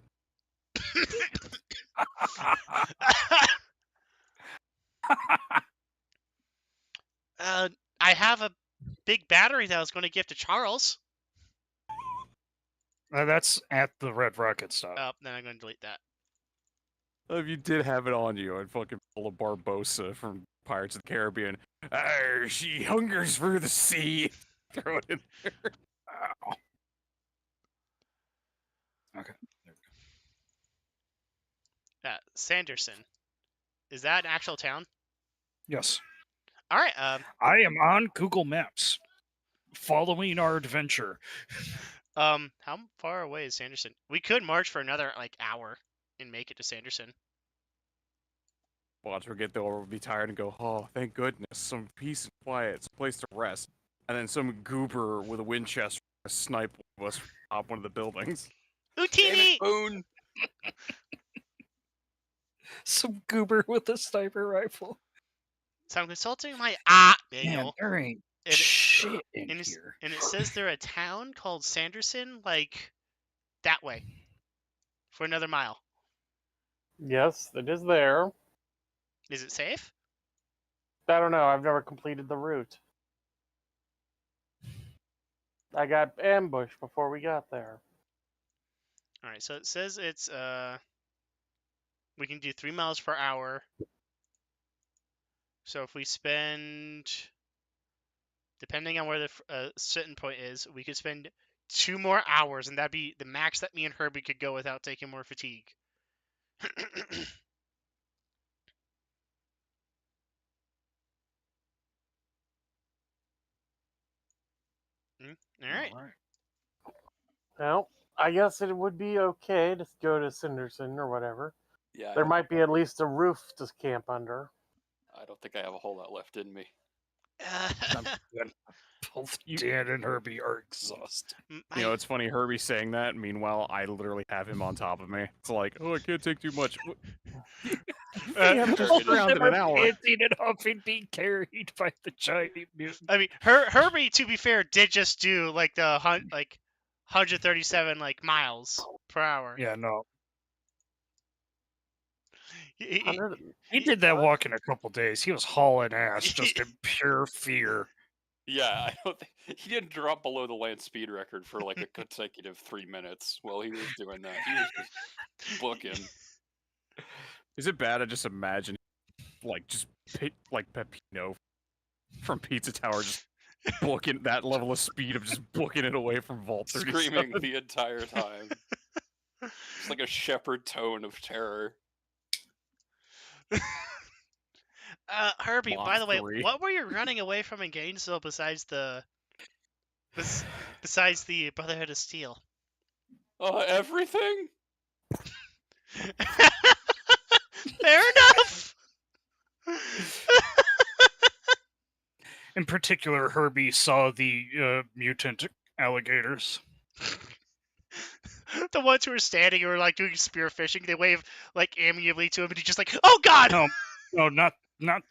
I have a big battery that I was going to give to Charles. That's at the Red Rocket stop. Oh, then I'm going to delete that. If you did have it on you, I'd fucking pull a Barbosa from Pirates of the Caribbean. Arr, she hungers for the sea. Throw it in there. Ow. Okay. There we go. Sanderson. Is that an actual town? Yes. All right. I am on Google Maps, following our adventure. How far away is Sanderson? We could march for another hour and make it to Sanderson. Watch, we'll get there, we'll be tired and go, oh, thank goodness, some peace and quiet, some place to rest. And then some goober with a Winchester snipe us from top one of the buildings. Damn it, Houtini! Boone! Some goober with a sniper rifle. So I'm consulting my Man, manual, there ain't and, shit in and, here. and it says they're a town called Sanderson, that way, for another mile. Yes, it is there. Is it safe? I don't know. I've never completed the route. I got ambushed before we got there. All right, so it says it's we can do 3 miles per hour. So if we spend, depending on where the certain point is, we could spend 2 more hours, and that'd be the max that me and Herbie could go without taking more fatigue. All right. Well, I guess it would be okay to go to Sanderson or whatever. Yeah, There might be at least a roof to camp under. I don't think I have a whole lot left in me. Both Dan and Herbie are exhausted. You know, it's funny, Herbie saying that, meanwhile, I literally have him on top of me. It's like, oh, I can't take too much. You have to Both of around in an hour. Panting and huffing, being carried by the giant mutant. I mean, Herbie, to be fair, did just do the 137 miles per hour. Yeah, no. He- 100 He did that walk in a couple days. He was hauling ass just in pure fear. Yeah, I don't think he didn't drop below the land speed record for a consecutive 3 minutes while he was doing that. He was just booking. Is it bad? I just imagine, Peppino from Pizza Tower just booking that level of speed of just booking it away from Vault 37. Screaming the entire time. It's like a shepherd tone of terror. Herbie, Mach by the way, 3. what were you running away from in Gainesville besides the Brotherhood of Steel? Everything? Fair enough. In particular, Herbie saw the mutant alligators. The ones who were standing or doing spear fishing, they wave amiably to him, and he's just like, "Oh God!" No, not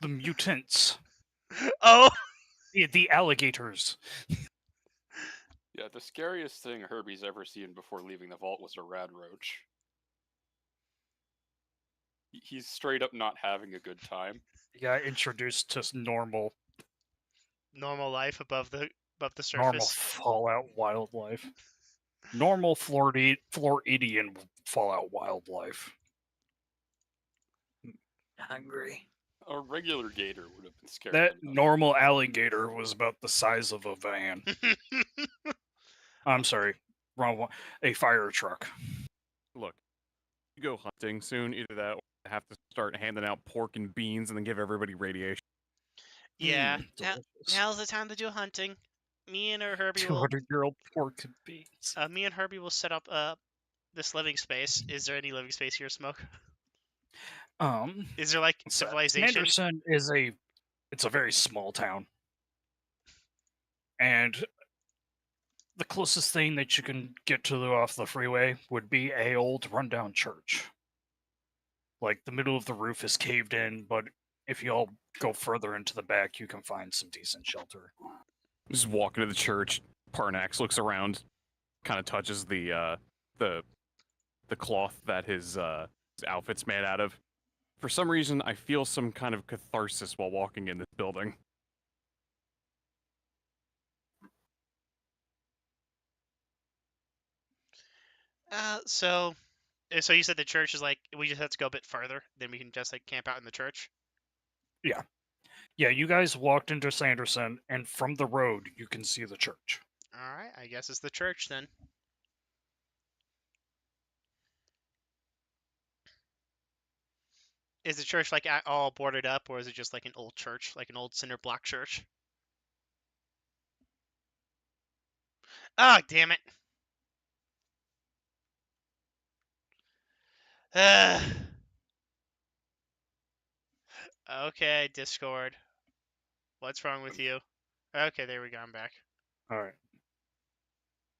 the mutants. Oh. The alligators. Yeah, the scariest thing Herbie's ever seen before leaving the vault was a rad roach. He's straight up not having a good time. He got introduced to normal life above the surface. normal Fallout wildlife. Normal Floridian Fallout wildlife. Hungry. A regular gator would have been scary. That enough. normal alligator was about the size of a van. I'm sorry, wrong one. A fire truck. Look, you go hunting soon, either that or have to start handing out pork and beans and then give everybody radiation. Yeah. Delicious. Now's the time to do hunting. Me and Herbie will. 200-year-old pork and beans. Me and Herbie will set up this living space. Is there any living space here, Smoke? Is there civilization? Sanderson is it's a very small town. And the closest thing that you can get to off the freeway would be a old rundown church. The middle of the roof is caved in, but if you all go further into the back, you can find some decent shelter. Just walking to the church, Parnax looks around, kind of touches the cloth that his outfit's made out of. For some reason, I feel some kind of catharsis while walking in this building. So you said the church is we just have to go a bit further, then we can just camp out in the church? Yeah, you guys walked into Sanderson, and from the road, you can see the church. Alright, I guess it's the church then. Is the church like all boarded up, or is it just like an old church, like an old cinder block church? Oh, damn it. Okay, Discord. What's wrong with you? Okay, there we go. I'm back. All right.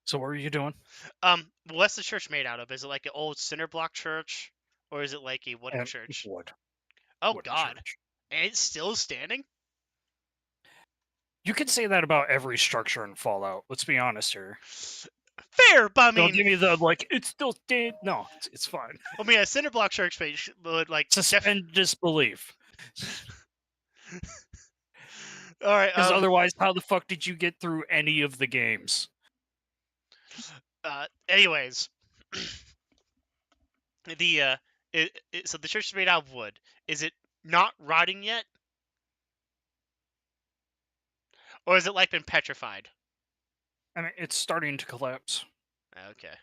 So what are you doing? What's the church made out of? Is it like an old cinder block church, or is it like a wooden And church? wood. Oh Wooden God, church. and it's still standing. You can say that about every structure in Fallout. Let's be honest here. Fair, but I Don't mean, give me the like. It's still dead. No, it's fine. I mean, a cinder block church page would like. Suspend disbelief. All right. Because otherwise, how the fuck did you get through any of the games? Anyways, the so the church is made out of wood. Is it not rotting yet, or has it like been petrified? I mean, it's starting to collapse. Okay.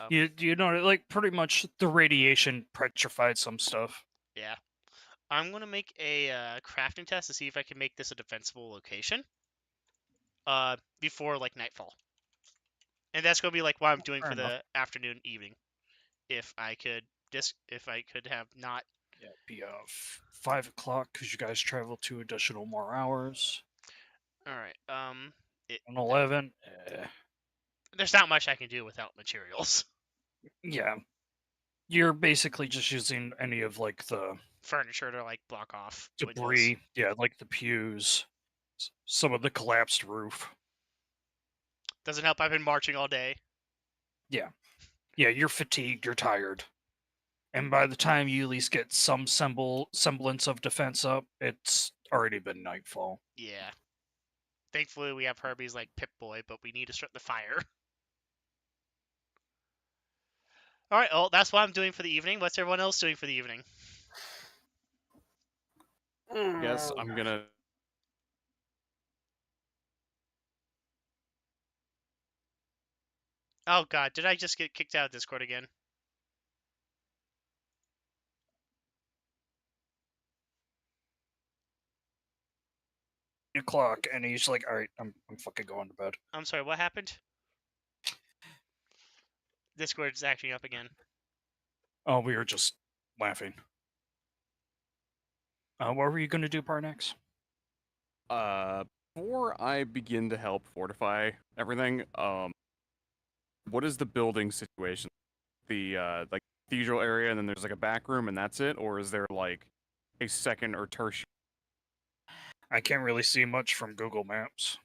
You know, like pretty much the radiation petrified some stuff. Yeah. I'm gonna make a crafting test to see if I can make this a defensible location. Before like nightfall, and that's gonna be like what I'm doing Fair for enough. the afternoon, evening. If I could have not. Yeah, be 5 o'clock because you guys travel 2 additional more hours. All right. And 11. There's not much I can do without materials. Yeah. You're basically just using any of like the Furniture to like block off debris. windows. Yeah, like the pews, some of the collapsed roof. Doesn't help. I've been marching all day. Yeah, you're fatigued, you're tired. And by the time you at least get some semblance of defense up, it's already been nightfall. Yeah. Thankfully, we have Herbie's like Pip-Boy, but we need to start the fire. All right. Well, that's what I'm doing for the evening. What's everyone else doing for the evening? Yes, I'm gonna. Oh God, did I just get kicked out of Discord again? O'clock, and he's like, "All right, I'm fucking going to bed." I'm sorry. What happened? Discord's acting up again. Oh, we were just laughing. What were you gonna do, Parnex? Before I begin to help fortify everything, what is the building situation? The like cathedral area, and then there's like a back room, and that's it, or is there like a second or tertiary? I can't really see much from Google Maps.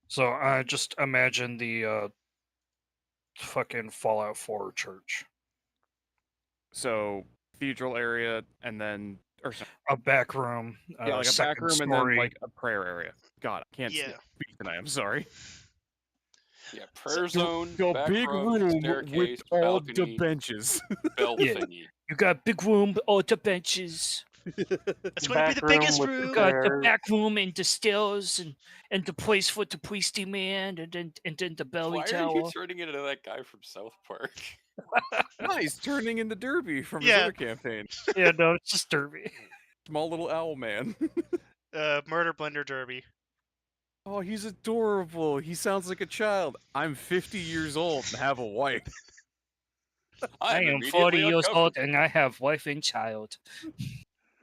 So I just imagine the fucking Fallout 4 church. So cathedral area, and then a back room. Yeah, like a back room, and then like a prayer area. God, I can't Yeah. speak tonight. I'm sorry. Yeah, prayer zone, The back big room staircase, with all the balcony, benches. bell Yeah. thingy. You got big room, all the benches. It's going to be the Back room biggest with the room. You got the stairs. back room and the stairs and the place for the priesty man and then the belly Why are tower. you turning into that guy from South Park? Nice, turning into Derby from his Yeah. other campaign. Yeah, no, it's just Derby. Small little owl man. Murder Blender Derby. Oh, he's adorable. He sounds like a child. I'm 50 years old and have a wife. I am immediately 40 years uncomfortable. old and I have wife and child.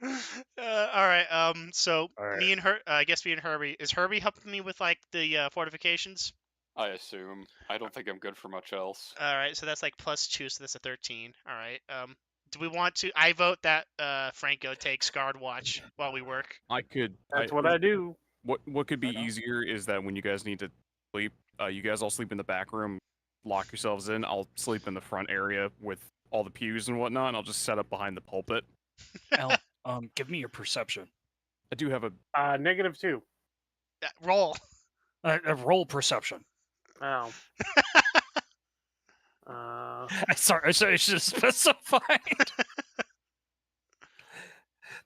All right. So All right. me and I guess me and Herbie. Is Herbie helping me with like the fortifications? I assume. I don't think I'm good for much else. All right. So that's like +2. So that's a 13. All right. Do we want to? I vote that Franco takes guard watch while we work. I could. That's what I do. What could be Right on. easier is that when you guys need to sleep, you guys all sleep in the back room, lock yourselves in. I'll sleep in the front area with all the pews and whatnot, and I'll just set up behind the pulpit. Al, give me your perception. I do have a. -2. Roll. Roll perception. Oh. Sorry, I should have specified.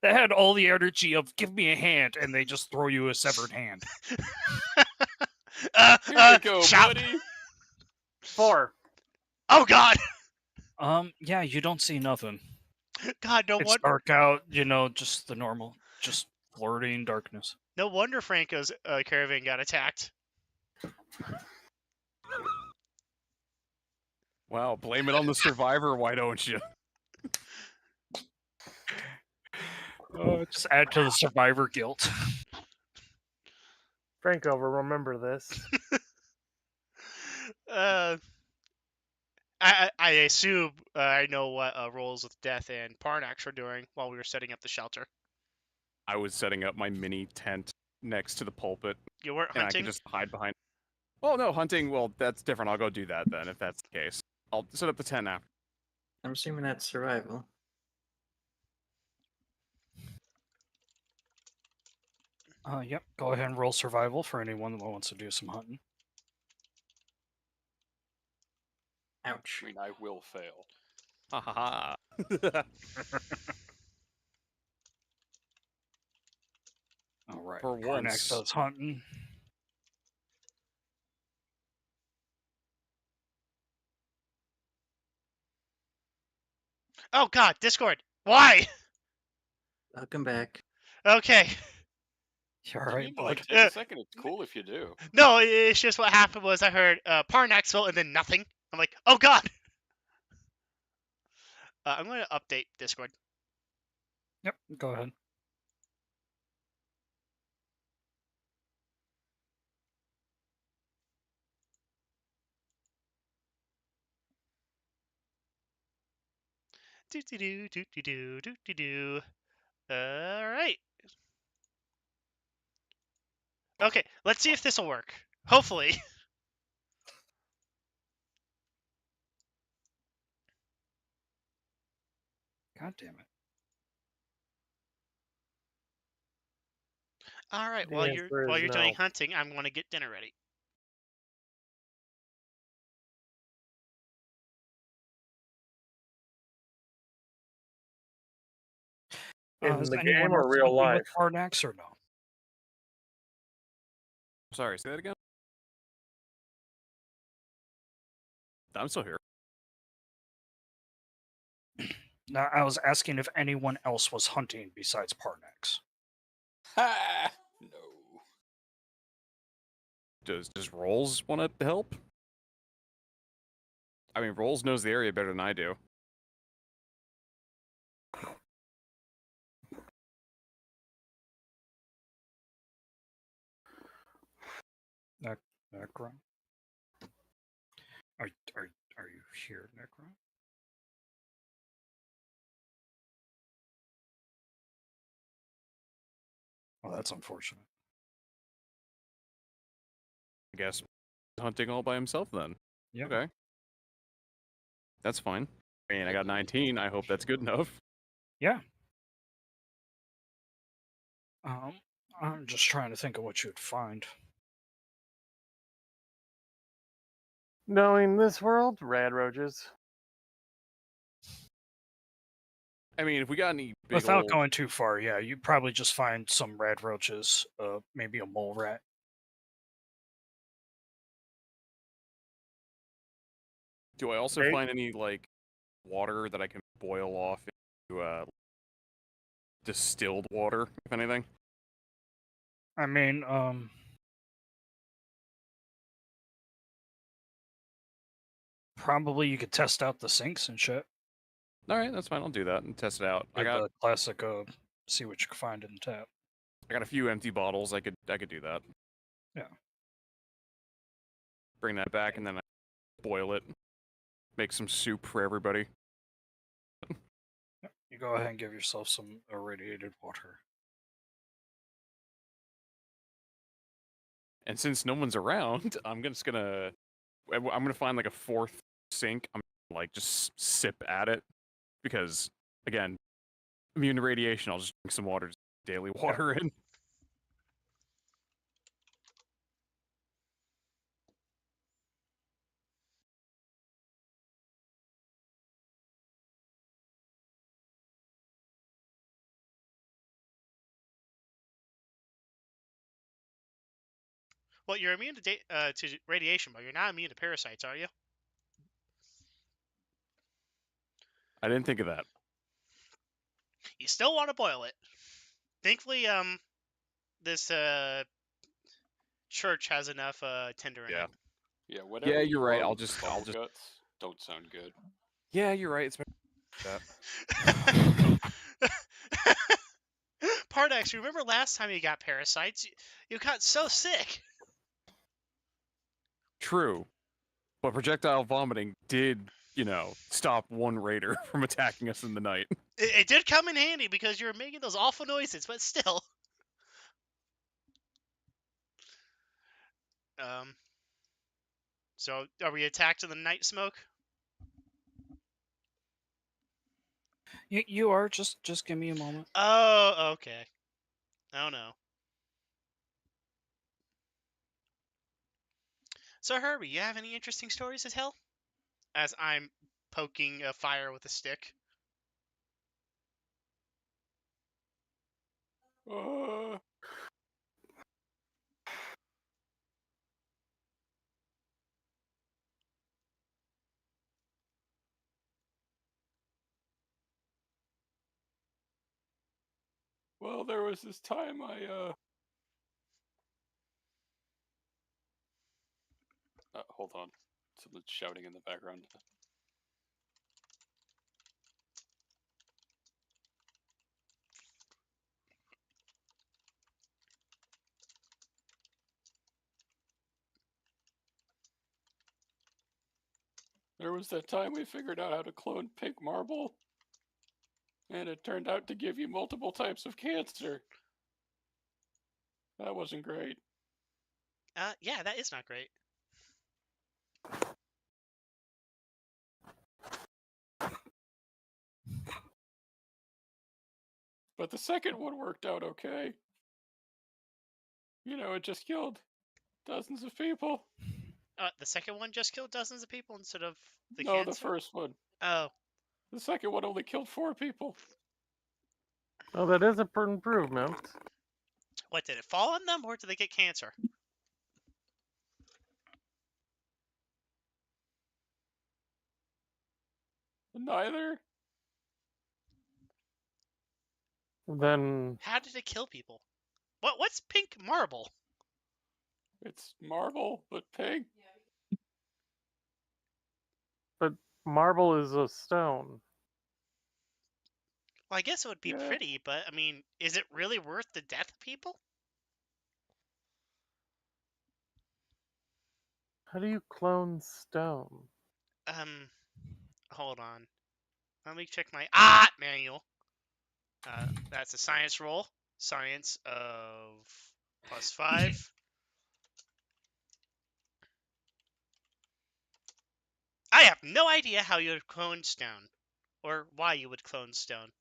That had all the energy of "give me a hand," and they just throw you a severed hand. Here you go, chop. buddy. 4. Oh God. Yeah, you don't see nothing. God, It's dark out, just the normal, just flirting darkness. no wonder Franco's caravan got attacked. Wow, blame it on the survivor, why don't you? Just add to the survivor guilt. Franco will remember this. I assume I know what rolls with Death and Parnax were doing while we were setting up the shelter. I was setting up my mini tent next to the pulpit, You weren't and I hunting? could just hide behind. Oh no, hunting. Well, that's different. I'll go do that then, if that's the case. I'll set up the tent after. I'm assuming that's survival. Yep. Go ahead and roll survival for anyone that wants to do some hunting. Ouch. I mean, I will fail. Ha ha ha. All right. For Parnax once. does hunting. Oh God, Discord. Why? Welcome back. Okay. You all You right, need to, bud? like, take a second. It's cool if you do. No, it's just what happened was I heard Parnaxville and then nothing. I'm like, oh God. I'm going to update Discord. Yep. Go ahead. Do do do do do do do do do. All right. Okay, let's see if this will work. Hopefully. God damn it. All right. The While answer you're is doing no. hunting, I'm going to get dinner ready. In Is the anyone game or else real hunting with life? Parnax or no? Sorry, say that again. I'm still here. Now, I was asking if anyone else was hunting besides Parnax. Ha! No. Does Rolls want to help? I mean, Rolls knows the area better than I do. Necron? Are you here, Necron? Well, that's unfortunate. I guess hunting all by himself then. Yeah. Okay. That's fine. I mean, I got 19. I hope that's good enough. Yeah. I'm just trying to think of what you'd find. Knowing this world, rad roaches. I mean, if we got any big Without old... going too far, yeah, you'd probably just find some red roaches, maybe a mole rat. Do I also Right. find any, like, water that I can boil off into distilled water, if anything? I mean, probably you could test out the sinks and shit. All right, that's fine. I'll do that and test it out. I With got the classic, see what you can find in the tap. a few empty bottles. I could do that. Yeah. Bring that back and then I boil it. Make some soup for everybody. You go ahead and give yourself some irradiated water. And since no one's around, I'm gonna find like a fourth sink. I'm gonna, like just sip at it because again, immune to radiation. I'll just drink some water, just daily water in. Well, you're immune to radiation, but you're not immune to parasites, are you? I didn't think of that. you still want to boil it. Thankfully, this church has enough tinder in Yeah. it. Yeah, whatever. Yeah, you you're right. call I'll them, just cow guts don't sound good. Yeah, you're right. It's that. Pardex, remember last time you got parasites? You got so sick. True. But projectile vomiting did, stop one raider from attacking us in the night. It did come in handy because you were making those awful noises, but still. So are we attacked in the night smoke? You are just give me a moment. Oh, okay. Oh no. So Herbie, you have any interesting stories to tell? As I'm poking a fire with a stick. Uh, well, there was this time hold on. Someone's shouting in the background. There was that time we figured out how to clone pink marble, and it turned out to give you multiple types of cancer. That wasn't great. Yeah, that is not great. But the second one worked out okay. It just killed dozens of people. The second one just killed dozens of people instead of the No, cancer? the first one. Oh. The second one only killed 4 people. Well, that is an improvement. What, did it fall on them or did they get cancer? Neither. Then How did it kill people? What's pink marble? It's marble, but pink. marble is a stone. Well, I guess it would be Yeah. pretty, but I mean, is it really worth the death of people? How do you clone stone? Hold on. Let me check my manual. That's a science roll. Science of +5. I have no idea how you would clone stone, or why you would clone stone.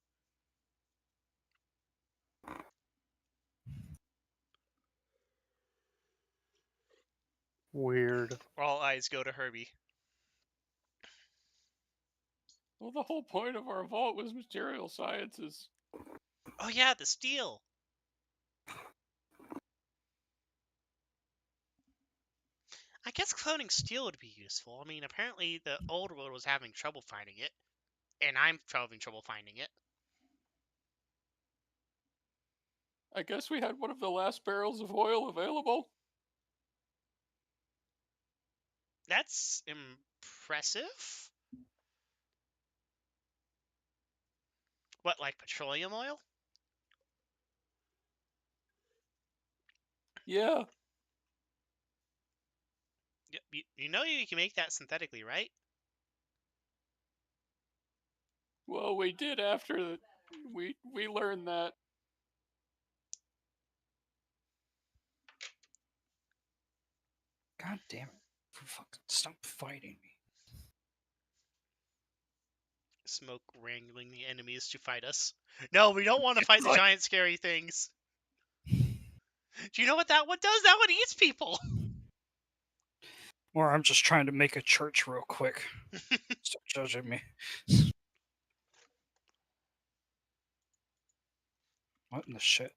Weird. All eyes go to Herbie. Well, the whole point of our vault was material sciences. Oh yeah, the steel. I guess cloning steel would be useful. I mean, apparently the old world was having trouble finding it, and I'm having trouble finding it. I guess we had one of the last barrels of oil available. That's impressive. What, like petroleum oil? Yeah. You know you can make that synthetically, right? Well, we did after we learned that. God damn it! Fucking stop fighting me. Smoke wrangling the enemies to fight us. No, we don't want to fight the giant scary things. Do you know what that one does? That one eats people. Or I'm just trying to make a church real quick. Stop judging me. What in the shit?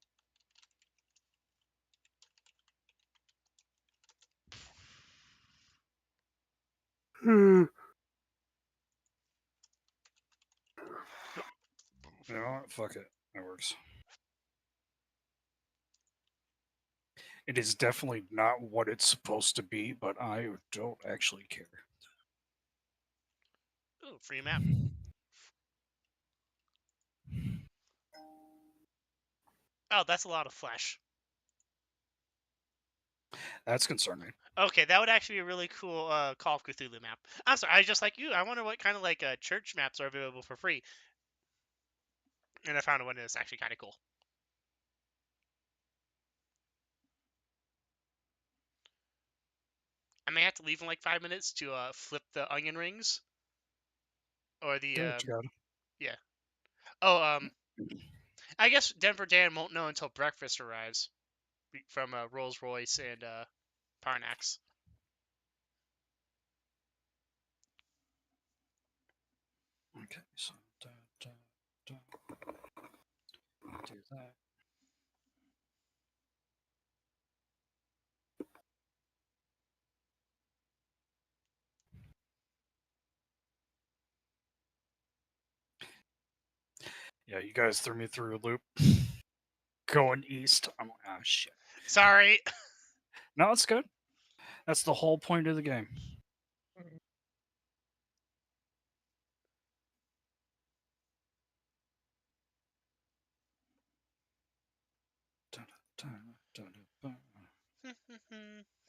Hmm. You know what? Fuck it. That works. It is definitely not what it's supposed to be, but I don't actually care. Ooh, free map. Oh, that's a lot of flesh. That's concerning. Okay, that would actually be a really cool Call of Cthulhu map. I'm sorry, I just like you. I wonder what kind of like church maps are available for free. And I found one that's actually kind of cool. I may have to leave in like 5 minutes to flip the onion rings. Or the Do what you gotta. yeah. Oh, I guess Denver Dan won't know until breakfast arrives from Rolls Royce and Parnax. Okay, so do that. Yeah, you guys threw me through a loop. Going east. I'm like, oh shit. Sorry. No, it's good. That's the whole point of the game. There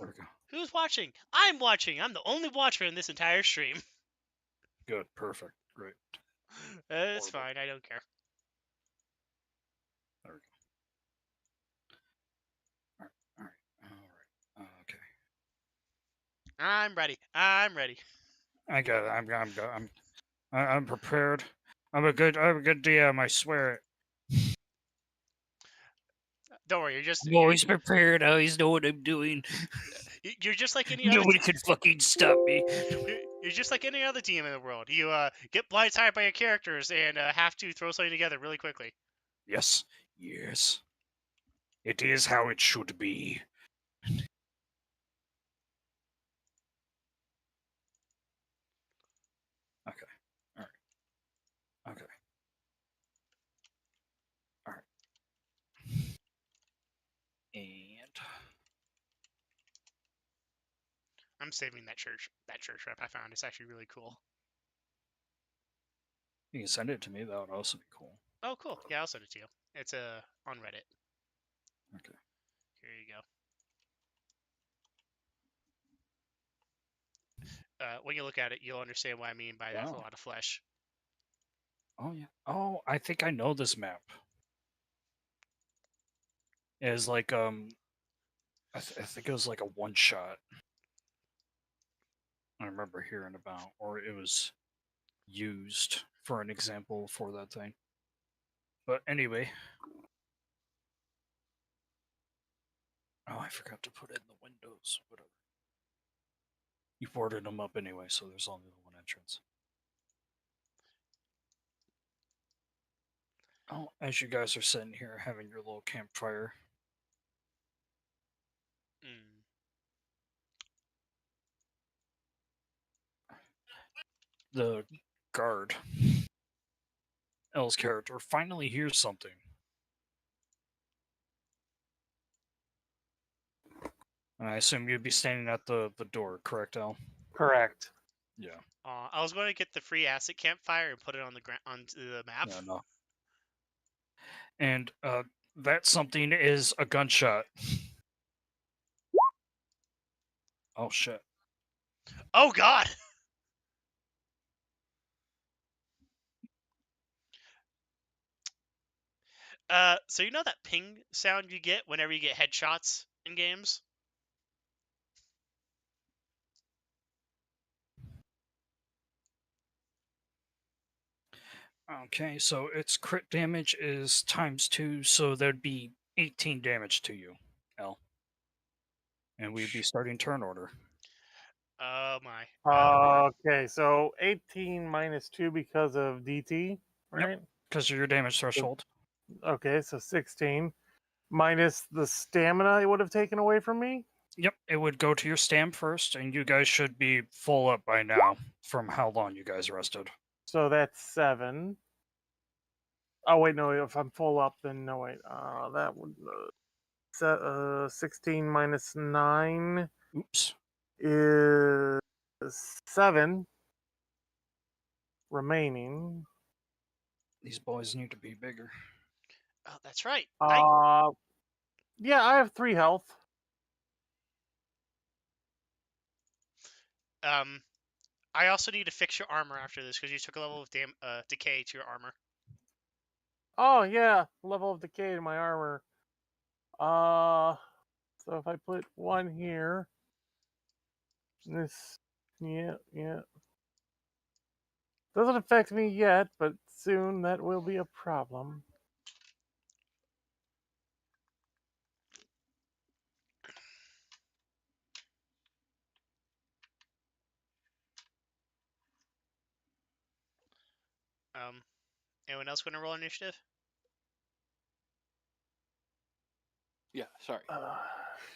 we go. Who's watching? I'm watching. I'm the only watcher in this entire stream. Good. Perfect. Great. It's Horrible. fine. I don't care. There we go. All right. Okay. I'm ready. I'm ready. I got it. I'm prepared. I'm a good DM. I swear it. Don't worry. You're just I'm always prepared. I always know what I'm doing. you're just like any other. Nobody can fucking stop me. You're just like any other team in the world. You get blindsided by your characters and have to throw something together really quickly. Yes. Yes. It is how it should be. Okay. All right. Okay. All right. And I'm saving that church rep I found. It's actually really cool. you can send it to me. That would also be cool. Oh, cool. Yeah, I'll send it to you. It's on Reddit. Okay. Here you go. When you look at it, you'll understand what I mean by that's a Wow. lot of flesh. Oh yeah. Oh, I think I know this map. It's like I think it was like a one shot. I remember hearing about, or it was used for an example for that thing. But anyway. Oh, I forgot to put it in the windows. Whatever. You boarded them up anyway, so there's only the one entrance. Oh, as you guys are sitting here having your little campfire. Mm. The guard, Elle's character, finally hears something. And I assume you'd be standing at the door, correct, Elle? Correct. Yeah. I was going to get the free acid campfire and put it on the onto the map. Yeah, no. And that something is a gunshot. Oh shit. Oh God. So you know that ping sound you get whenever you get headshots in games? Okay, so its crit damage is ×2, so there'd be 18 damage to you, Elle. And we'd be starting turn order. Oh my. Okay, so 18 minus 2 because of DT, right? Because of your damage threshold. Okay, so 16 minus the stamina it would have taken away from me. Yep, it would go to your stam first, and you guys should be full up by now from how long you guys rested. So that's 7. Oh wait, no. If I'm full up, then no wait. That would 16 minus 9 Oops. is 7 remaining. These boys need to be bigger. Oh, that's right. Yeah, I have 3 health. I also need to fix your armor after this because you took a level of decay to your armor. Oh yeah, level of decay to my armor. So if I put 1 here, this, yeah. Doesn't affect me yet, but soon that will be a problem. Anyone else want to roll initiative? Yeah, sorry.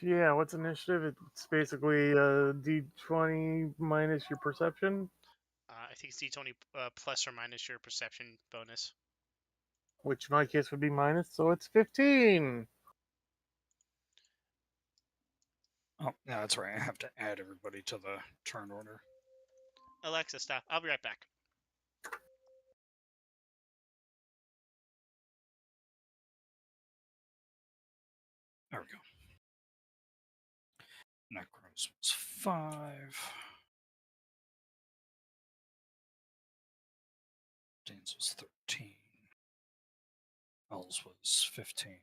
Yeah, what's initiative? It's basically D20 minus your perception, I think it's D20 plus or minus your perception bonus. which in my case would be minus, so it's 15. Oh, yeah, that's right. I have to add everybody to the turn order. Alexa, stop. I'll be right back. There we go. Necros was 5. Dane's was 13. L's was 15.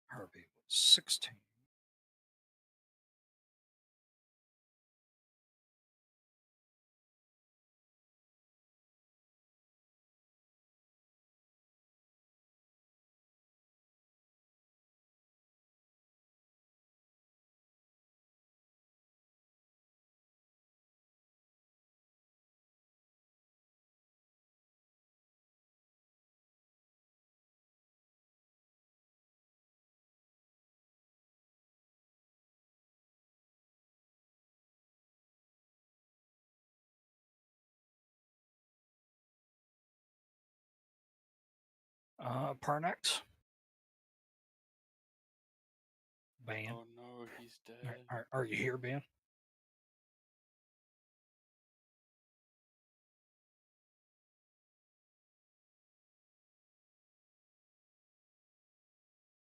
Herbie was 16. Parnax? Ban. Oh no, he's dead. Are you here, Ban?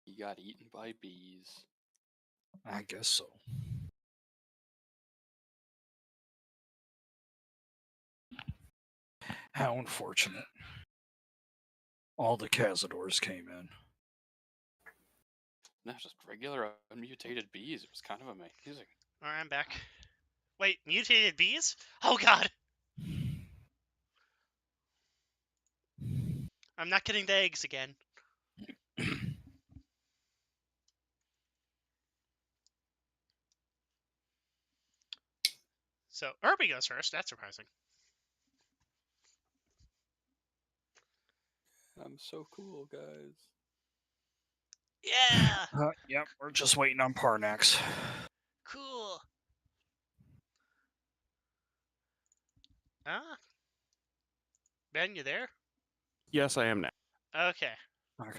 He got eaten by bees. I guess so. How unfortunate. All the Cazadors came in. No, just regular unmutated bees. It was kind of amazing. Alright, I'm back. Wait, mutated bees? Oh god! I'm not getting the eggs again. So, Herbie goes first. That's surprising. I'm so cool, guys. Yeah! Yep, we're just waiting on Parnax. Cool. Ah. Ben, you there? Yes, I am now. Okay. Okay.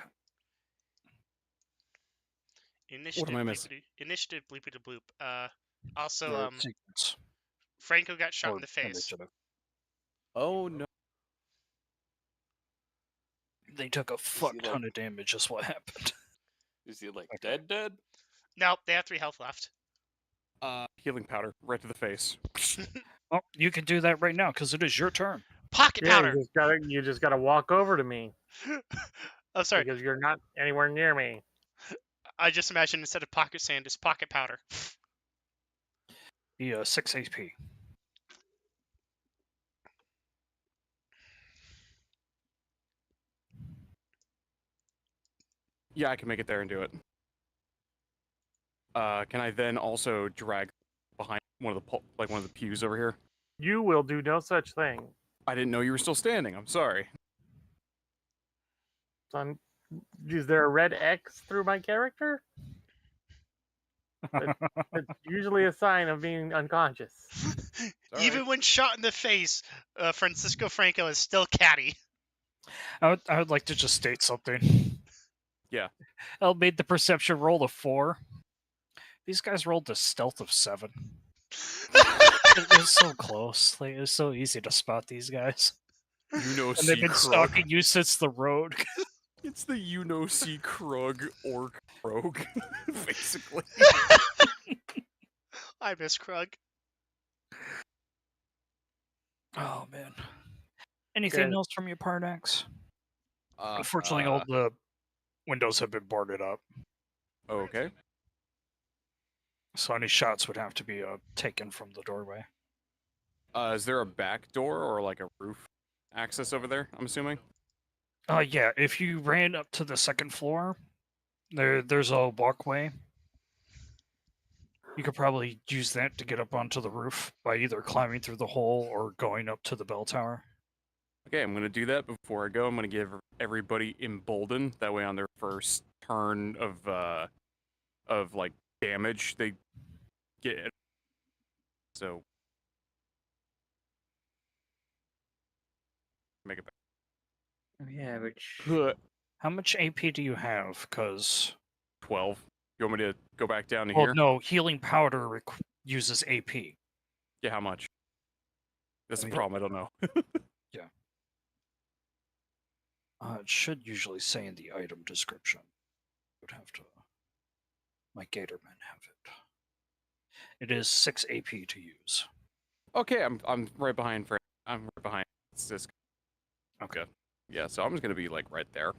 Initiative. am I missing? Initiative. Bleepity bloop. Also, Their sequence. Franco got shot Or in the face. initiative. Oh no. They took a fuck like- ton of damage, is what happened. Is he like Okay. dead? Nope, they have 3 health left. Healing powder right to the face. Oh, you can do that right now, because it is your turn. Pocket Yeah, powder! you just gotta walk over to me Oh, sorry. because you're not anywhere near me. I just imagined instead of pocket sand, it's pocket powder. The 6 HP. Yeah, I can make it there and do it. Can I then also drag behind one of the pews over here? You will do no such thing. I didn't know you were still standing. I'm sorry. Son, is there a red X through my character? It's usually a sign of being unconscious. It's all Even right. when shot in the face, Francisco Franco is still catty. I would like to just state something. Yeah. El made the perception roll of 4. These guys rolled a stealth of 7. It was so close. Like, it was so easy to spot these guys. You know, And they've see been Krug. stalking you since the road. It's the you know, see Krug orc rogue, basically. I miss Krug. Oh man. Anything Okay. else from your Pardax? Uh, Unfortunately, all the windows have been boarded up, Okay. so any shots would have to be taken from the doorway. Is there a back door or like a roof access over there? I'm assuming. Yeah, if you ran up to the second floor, there's a walkway. You could probably use that to get up onto the roof by either climbing through the hole or going up to the bell tower. Okay, I'm gonna do that before I go. I'm gonna give everybody emboldened. That way, on their first turn of like damage, they get. So make it Oh, yeah, which back. How much AP do you have? Because 12. You want me to go back down to well, here? no, healing powder uses AP. Yeah, how much? That's Let the me- problem. I don't know. It should usually say in the item description. Would have to. My Gatormen have it. It is 6 AP to use. Okay, I'm right behind. I'm right behind. It's just Okay. yeah. So I'm just gonna be like right there,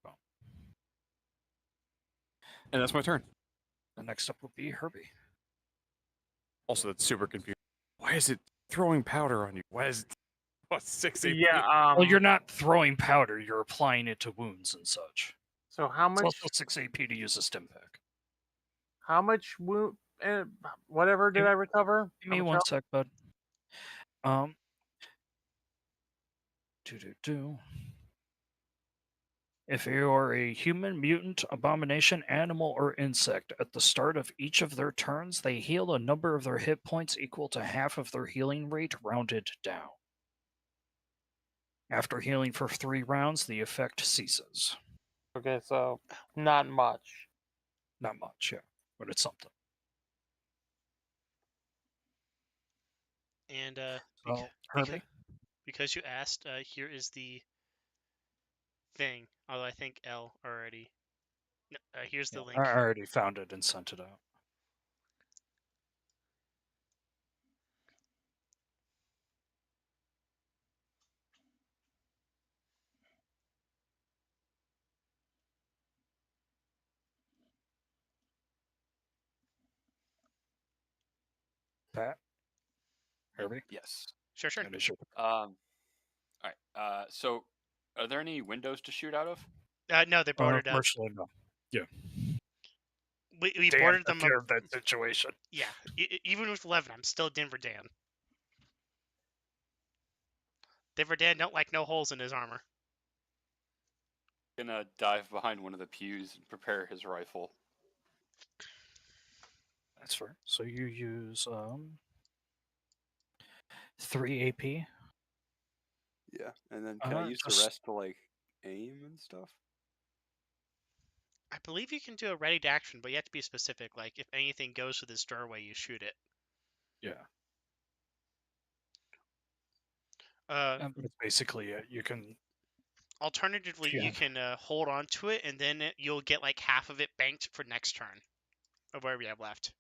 Well. and that's my turn. The next up would be Herbie. Also, that's super confusing. Why is it throwing powder on you? Why is it 6 AP? Yeah. Well, you're not throwing powder; you're applying it to wounds and such. So how It's much? also 6 AP to use a stim pack. How much? Whatever did I recover? Give me How much one health? sec, bud. Do. If you are a human, mutant, abomination, animal, or insect, at the start of each of their turns, they heal a number of their hit points equal to half of their healing rate, rounded down. After healing for 3 rounds, the effect ceases. Okay, so not much. Not much, yeah, but it's something. And So, Herbie? because you asked, here is the thing. Although I think L already. No, here's the Yeah, link. I already found it and sent it out. Pat? Herbie? Yes. Sure. That is your... All right. So, are there any windows to shoot out of? No, they boarded up. Commercially, no. We Dan boarded took them care up. of that situation. Yeah, even with 11, I'm still Denver Dan. Denver Dan don't like no holes in his armor. Gonna dive behind one of the pews and prepare his rifle. That's fair. So you use 3 AP. Yeah, and then can I use the Just- rest to like aim and stuff? I believe you can do a ready to action, but you have to be specific. Like, if anything goes through this doorway, you shoot it. Yeah. That's basically it. You can... Alternatively, Yeah. you can hold on to it, and then you'll get like half of it banked for next turn, or whatever you have left.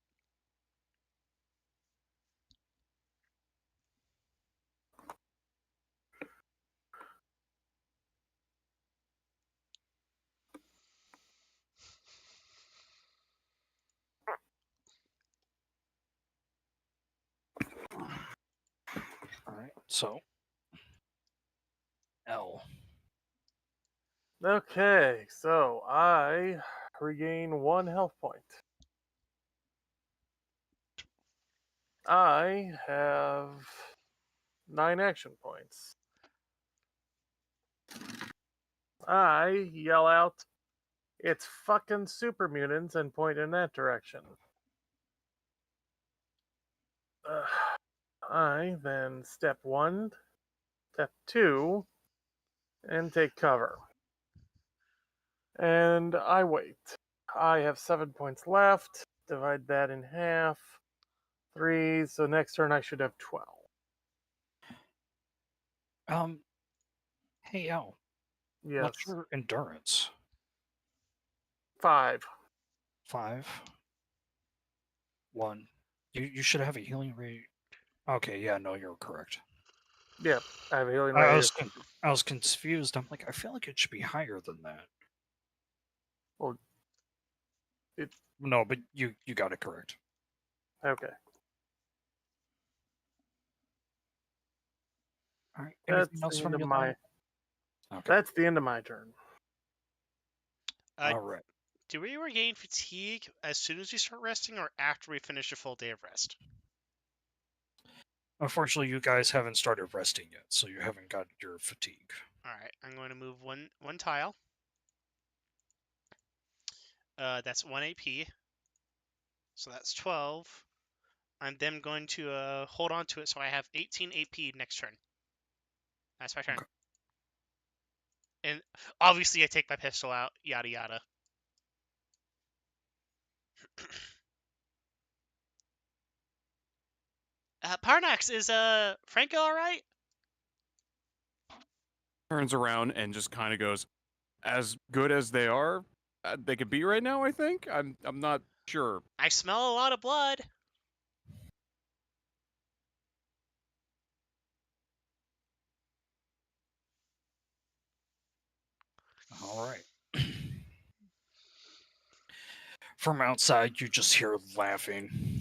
Alright, so... L. Okay, so I regain 1 health point. I have 9 action points. I yell out, "It's fucking super mutants," and point in that direction. I then step 1, step 2, and take cover. And I wait. I have 7 points left. Divide that in half. 3. So next turn I should have 12. Hey Al, Yes. what's your endurance? 5. 5. 1. You should have a healing rate. Okay, yeah, no, you're correct. Yep. I have a healing I rate. was I was confused. I'm like, I feel like it should be higher than that. Well, No, but you got it correct. Okay. All right. That's Anything else the from end of you? my. Lyle? Okay. That's the end of my turn. All right. Do we regain fatigue as soon as we start resting, or after we finish a full day of rest? Unfortunately, you guys haven't started resting yet, so you haven't got your fatigue. All right, I'm going to move one tile. That's 1 AP. So that's 12. I'm then going to hold on to it, so I have 18 AP next turn. That's my turn. Okay. And obviously, I take my pistol out. Yada yada. Parnax, is Franco all right? Turns around and just kind of goes, as good as they are, they could be right now. I think I'm not sure. I smell a lot of blood. All right. From outside, you just hear laughing.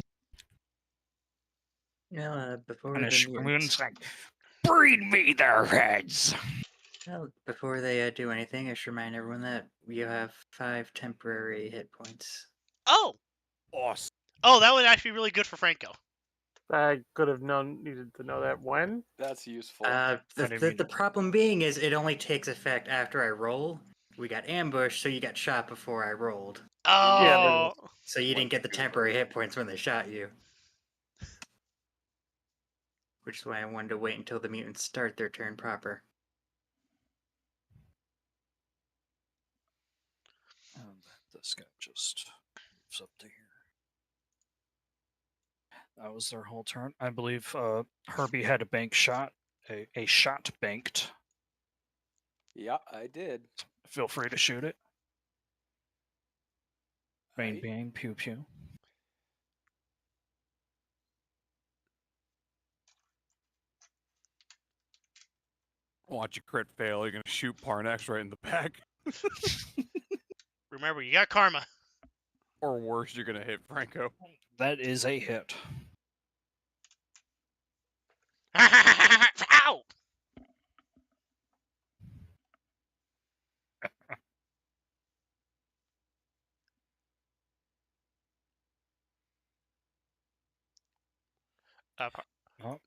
Before And a the Shamoon's mutants, like, bring me their heads. well, before they do anything, I should remind everyone that you have 5 temporary hit points. Oh, Awesome. oh, that would actually be really good for Franco. I could have needed to know that when. That's useful. The problem being is it only takes effect after I roll. We got ambushed, so you got shot before I rolled. Oh, So you didn't get the temporary hit points when they shot you. Which is why I wanted to wait until the mutants start their turn proper. And this guy just moves up to here. That was their whole turn. I believe Herbie had a bank shot, a shot banked. Yeah, I did. Feel free to shoot it. Bang, Aight. bang, pew, pew. Watch a crit fail. You're gonna shoot Parnax right in the back, remember, you got karma. or worse, you're gonna hit Franco. That is a hit. Ow!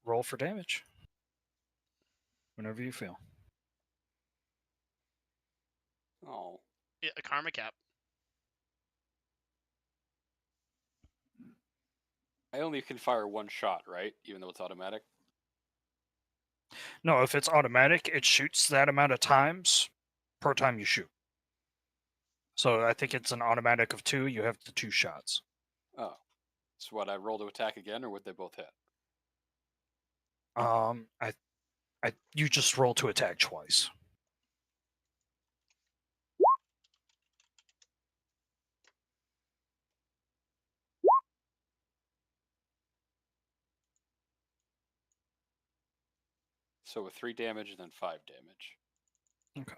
Roll for damage. Whenever you feel. Oh. Yeah, a karma cap. I only can fire one shot, right? Even though it's automatic? No, if it's automatic, it shoots that amount of times per time you shoot. So I think it's an automatic of 2. You have the 2 shots. Oh. So what, I roll to attack again, or would they both hit? You just roll to attack twice. So with 3 damage and then 5 damage. Okay.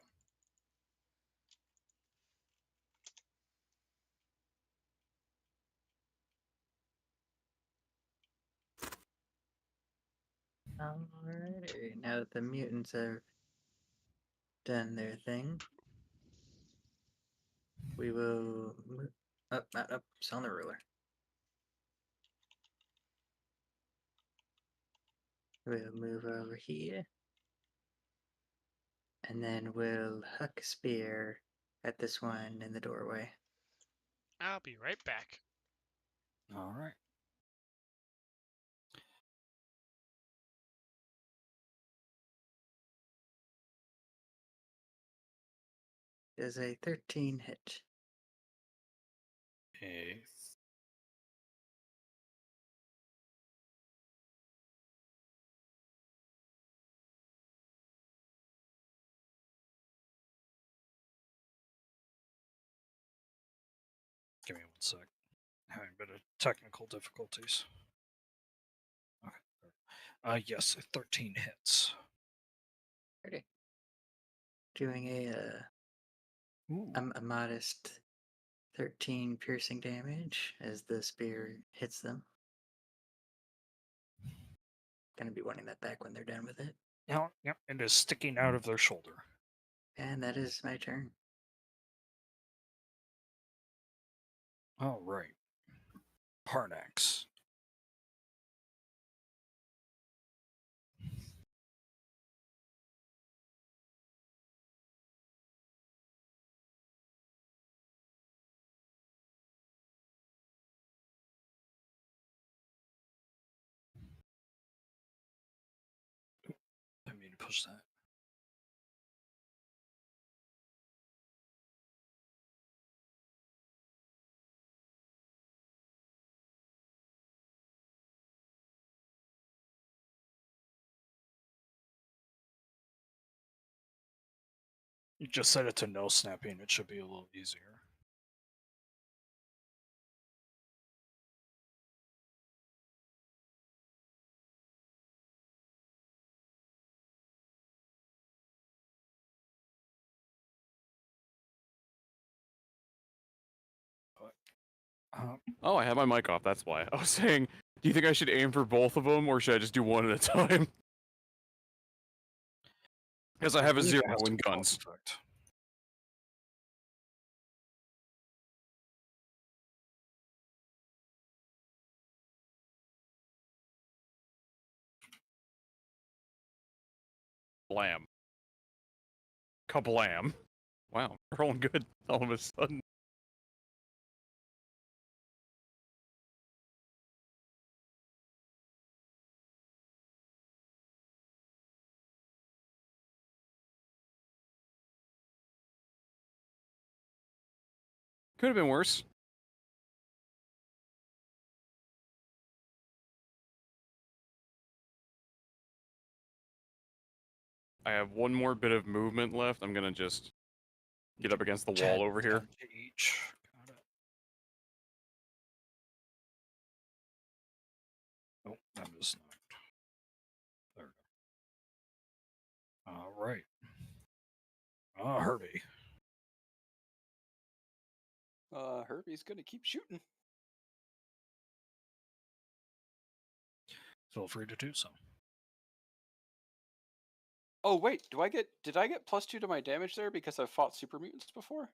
Alrighty, now that the mutants have done their thing, we will move up, not up, it's on the ruler. We'll move over here. And then we'll huck a spear at this one in the doorway. I'll be right back. All right. is a 13 hit. A Give me 1 sec. Having a bit of technical difficulties. Okay. Yes, 13 hits. Okay. Doing Ooh. a modest 13 piercing damage as the spear hits them. Gonna be wanting that back when they're done with it. Yep, it is sticking out of their shoulder. And that is my turn. All right. Parnax. I mean to push that. You just set it to no snapping. It should be a little easier. Oh, I had my mic off. That's why. I was saying, do you think I should aim for both of them, or should I just do one at a time? Because I have a believe 0 it has to in be cause guns. effect. Blam. Kablam. Wow, we're rolling good all of a sudden. Could have been worse. I have one more bit of movement left. I'm gonna just get up against the wall over here. 10 to each. Got it. Oh, that is not. There we go. All right. Herbie. Herbie's gonna keep shooting. Feel free to do so. Oh wait, did I get +2 to my damage there because I've fought super mutants before?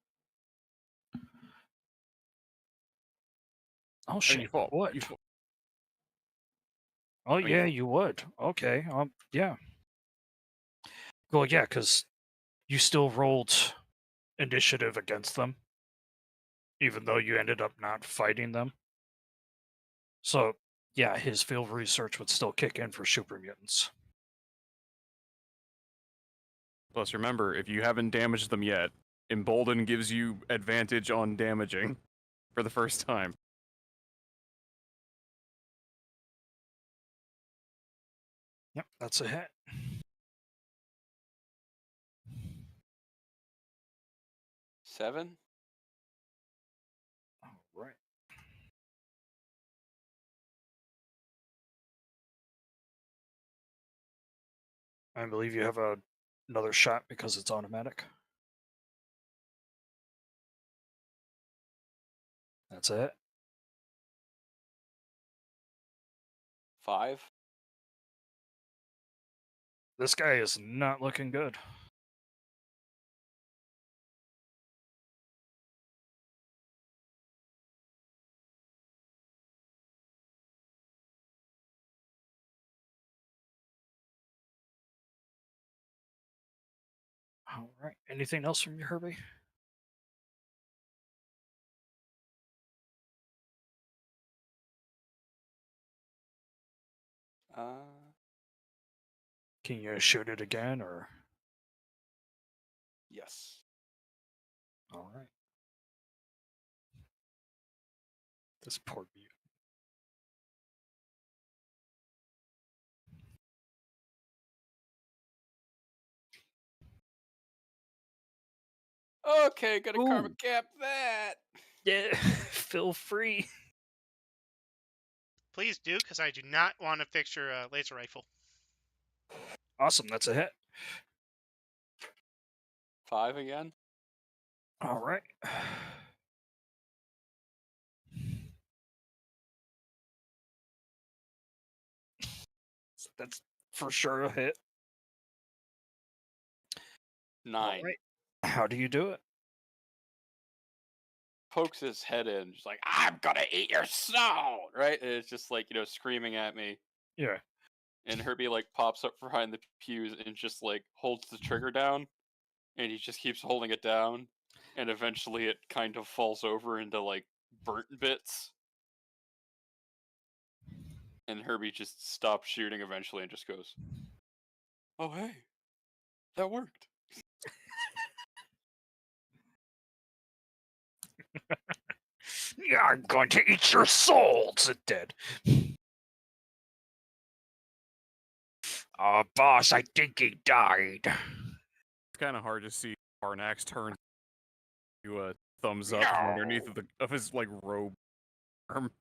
Oh I shit, mean, you you would. fought. Oh mean, yeah, you would. Okay. Yeah. Well, yeah, because you still rolled initiative against them, even though you ended up not fighting them. So yeah, his field research would still kick in for super mutants. Plus, remember, if you haven't damaged them yet, Embolden gives you advantage on damaging for the first time. Yep, that's a hit. Seven. All right. I believe you have another shot because it's automatic. That's it. 5. This guy is not looking good. All right. Anything else from you, Herbie? Can you shoot it again, or? Yes. All right. This poor mute. Okay, gonna karma Ooh. cap that. Yeah, feel free. Please do, because I do not want to fix your laser rifle. Awesome, that's a hit. 5 again. All right. That's for sure a hit. 9. All right. How do you do it? Pokes his head in, just like, I'm gonna eat your soul, right? And it's just like, screaming at me. Yeah. And Herbie like pops up behind the pews and just like holds the trigger down, and he just keeps holding it down, and eventually it kind of falls over into like burnt bits. And Herbie just stops shooting eventually and just goes, "Oh hey, that worked." Yeah, I'm going to eat your soul, said Dead. Boss, I think he died. It's kind of hard to see Arnax turn to a thumbs up from underneath of his like robe arm.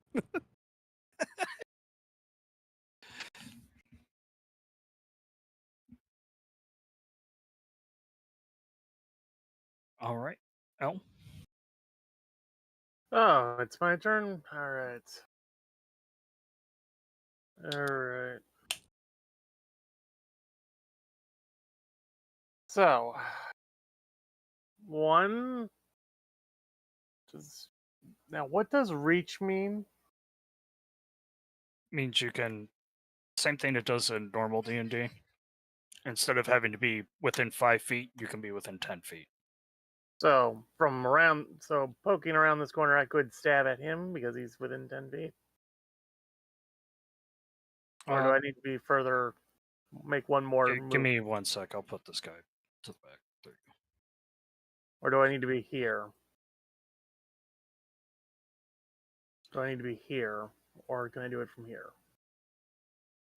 All right. L. Oh, it's my turn? Alright. Alright. So, one. Now, what does reach mean? Means you can... Same thing it does in normal D&D. Instead of having to be within 5 feet, you can be within 10 feet. So, poking around this corner, I could stab at him because he's within 10 feet? Or do I need to be further, make one more move? Give me 1 sec. I'll put this guy to the back. There you Or do I need to be here? Do I need to be here? Or can I do it from here?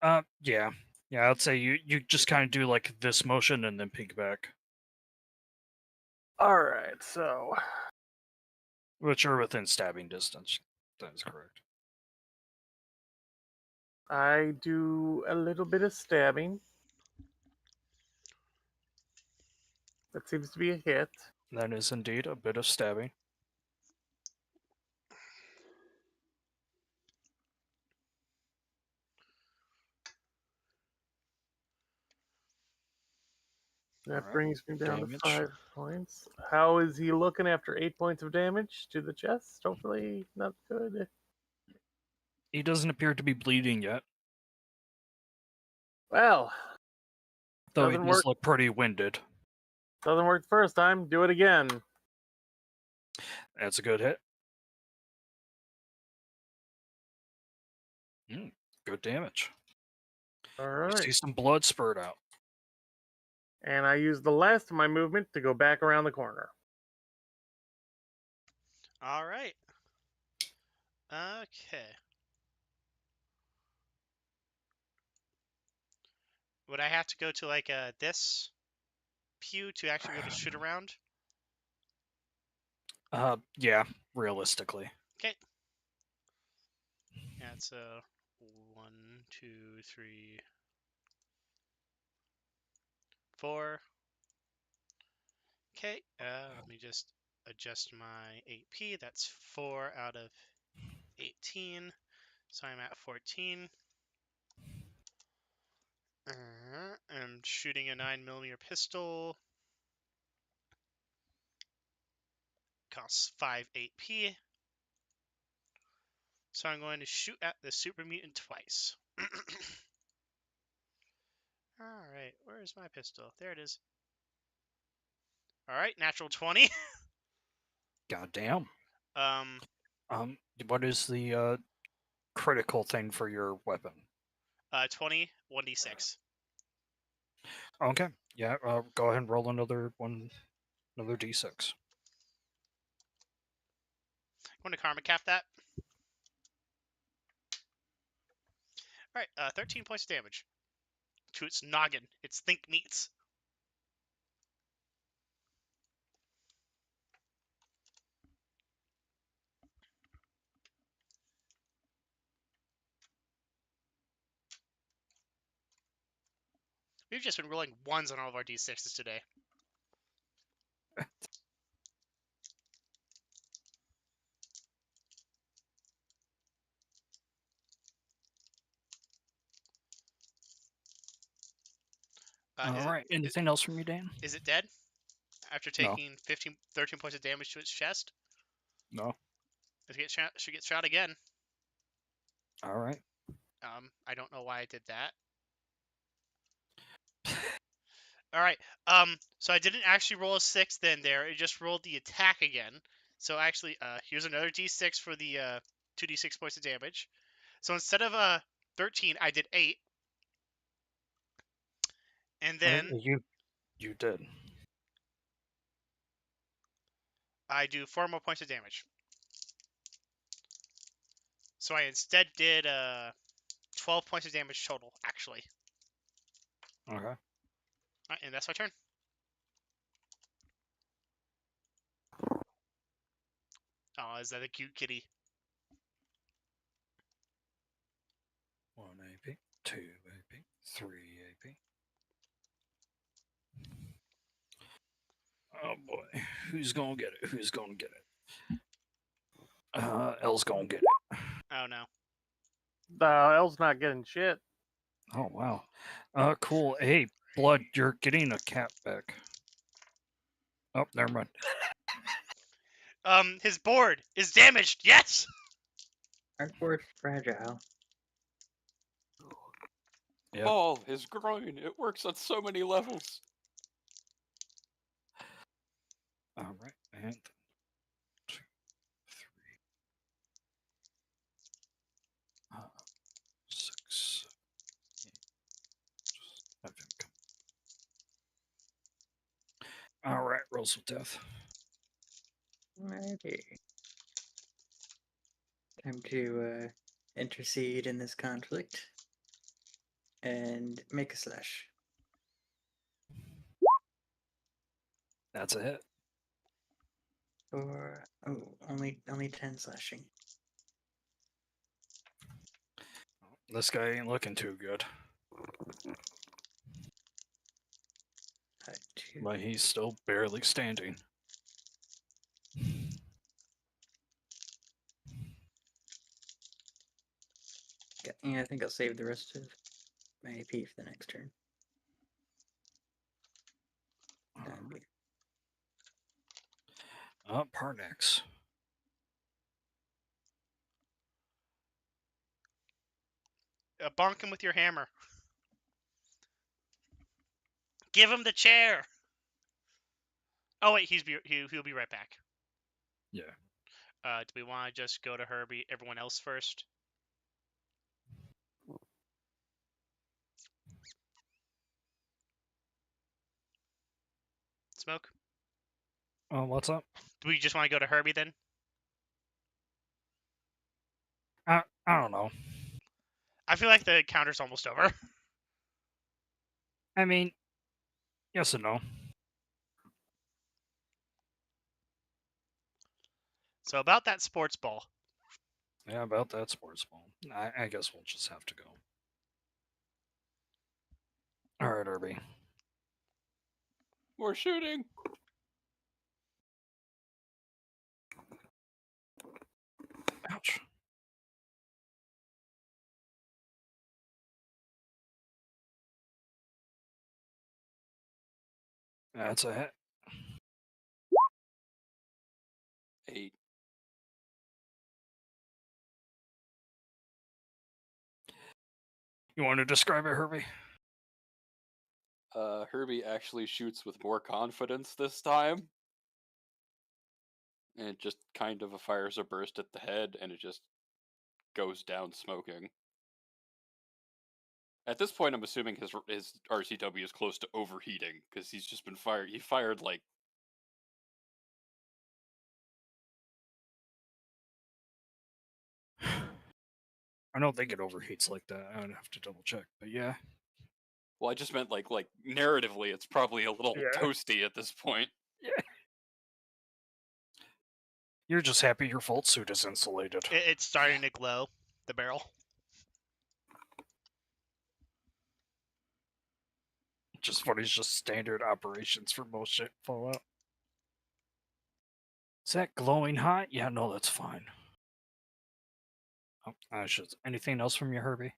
go. Yeah. Yeah, I'd say you just kind of do like this motion and then peek back. Alright, so... Which are within stabbing distance. That is correct. I do a little bit of stabbing. That seems to be a hit. That is indeed a bit of stabbing. That Alright, brings me down damage. to 5 points. How is he looking after 8 points of damage to the chest? Hopefully not good. He doesn't appear to be bleeding yet, Well, though he doesn't does work. look pretty winded. Doesn't work the first time. Do it again. That's a good hit. Good damage. All You right. see some blood spurt out. And I use the last of my movement to go back around the corner. All right. Okay. Would I have to go to like this pew to actually be able to shoot around? Yeah, realistically. Okay. Yeah, it's 1, 2, 3, 4. Okay. Let me just adjust my AP. That's 4 out of 18. So I'm at 14. I'm shooting a 9mm pistol. Costs 5 AP. So I'm going to shoot at the super mutant twice. Alright, where's my pistol? There it is. Alright, natural 20. Goddamn. Um, What is the critical thing for your weapon? 20, 1d6. Okay. Yeah, go ahead and roll another d6. Want to karma cap that? All right, 13 points of damage to its noggin. Its think meats. We've just been rolling ones on all of our d6s today. All right. Anything else from you, Dan? Is it dead? After No. taking 13 points of damage to its chest? No. It should get shot again. All right. I don't know why I did that. All right. So I didn't actually roll a 6 then there. It just rolled the attack again. So actually, here's another d6 for the 2d6 points of damage. So instead of 13, I did 8. And then You did. I do 4 more points of damage. So I instead did 12 points of damage total, actually. Okay. All right, and that's my turn. Oh, is that a cute kitty? 1 AP, 2 AP, 3 AP. Oh boy, who's gonna get it? Who's gonna get it? L's gonna get it. Oh no. L's not getting shit. Oh wow. Cool. Hey, Blood, you're getting a cat back. Oh, never mind. His board is damaged. Yes. Cardboard fragile. Yeah. Paul, his groin. It works on so many levels. All right, and 2, 3. 6, 8. Just have him come. All right, rolls of death. Alrighty. Time to intercede in this conflict and make a slash. That's a hit. Or only 10 slashing. This guy ain't looking too good, but he's still barely standing. Yeah, I think I'll save the rest of my AP for the next turn. Parnex. Bonk him with your hammer. Give him the chair. Oh wait, he'll be right back. Yeah. Do we want to just go to Herbie? Everyone else first. Smoke. What's up? Do we just want to go to Herbie then? I don't know. I feel like the counter's almost over. I mean, yes and no. So about that sports ball. Yeah, about that sports ball. I guess we'll just have to go. All right, Herbie. More shooting. Ouch. That's a hit. 8. You want to describe it, Herbie? Herbie actually shoots with more confidence this time. And it just kind of fires a burst at the head, and it just goes down smoking. At this point, I'm assuming his RCW is close to overheating, because he's just been fired. He fired, like, I don't think it overheats like that. I would have to double check, but yeah. Well, I just meant like narratively, it's probably a little Yeah. toasty at this point. You're just happy your vault suit is insulated. It's starting to glow, the barrel. Just funny, it's just standard operations for most shit Fallout. Is that glowing hot? Yeah, no, that's fine. Oh, I should. Anything else from you, Herbie?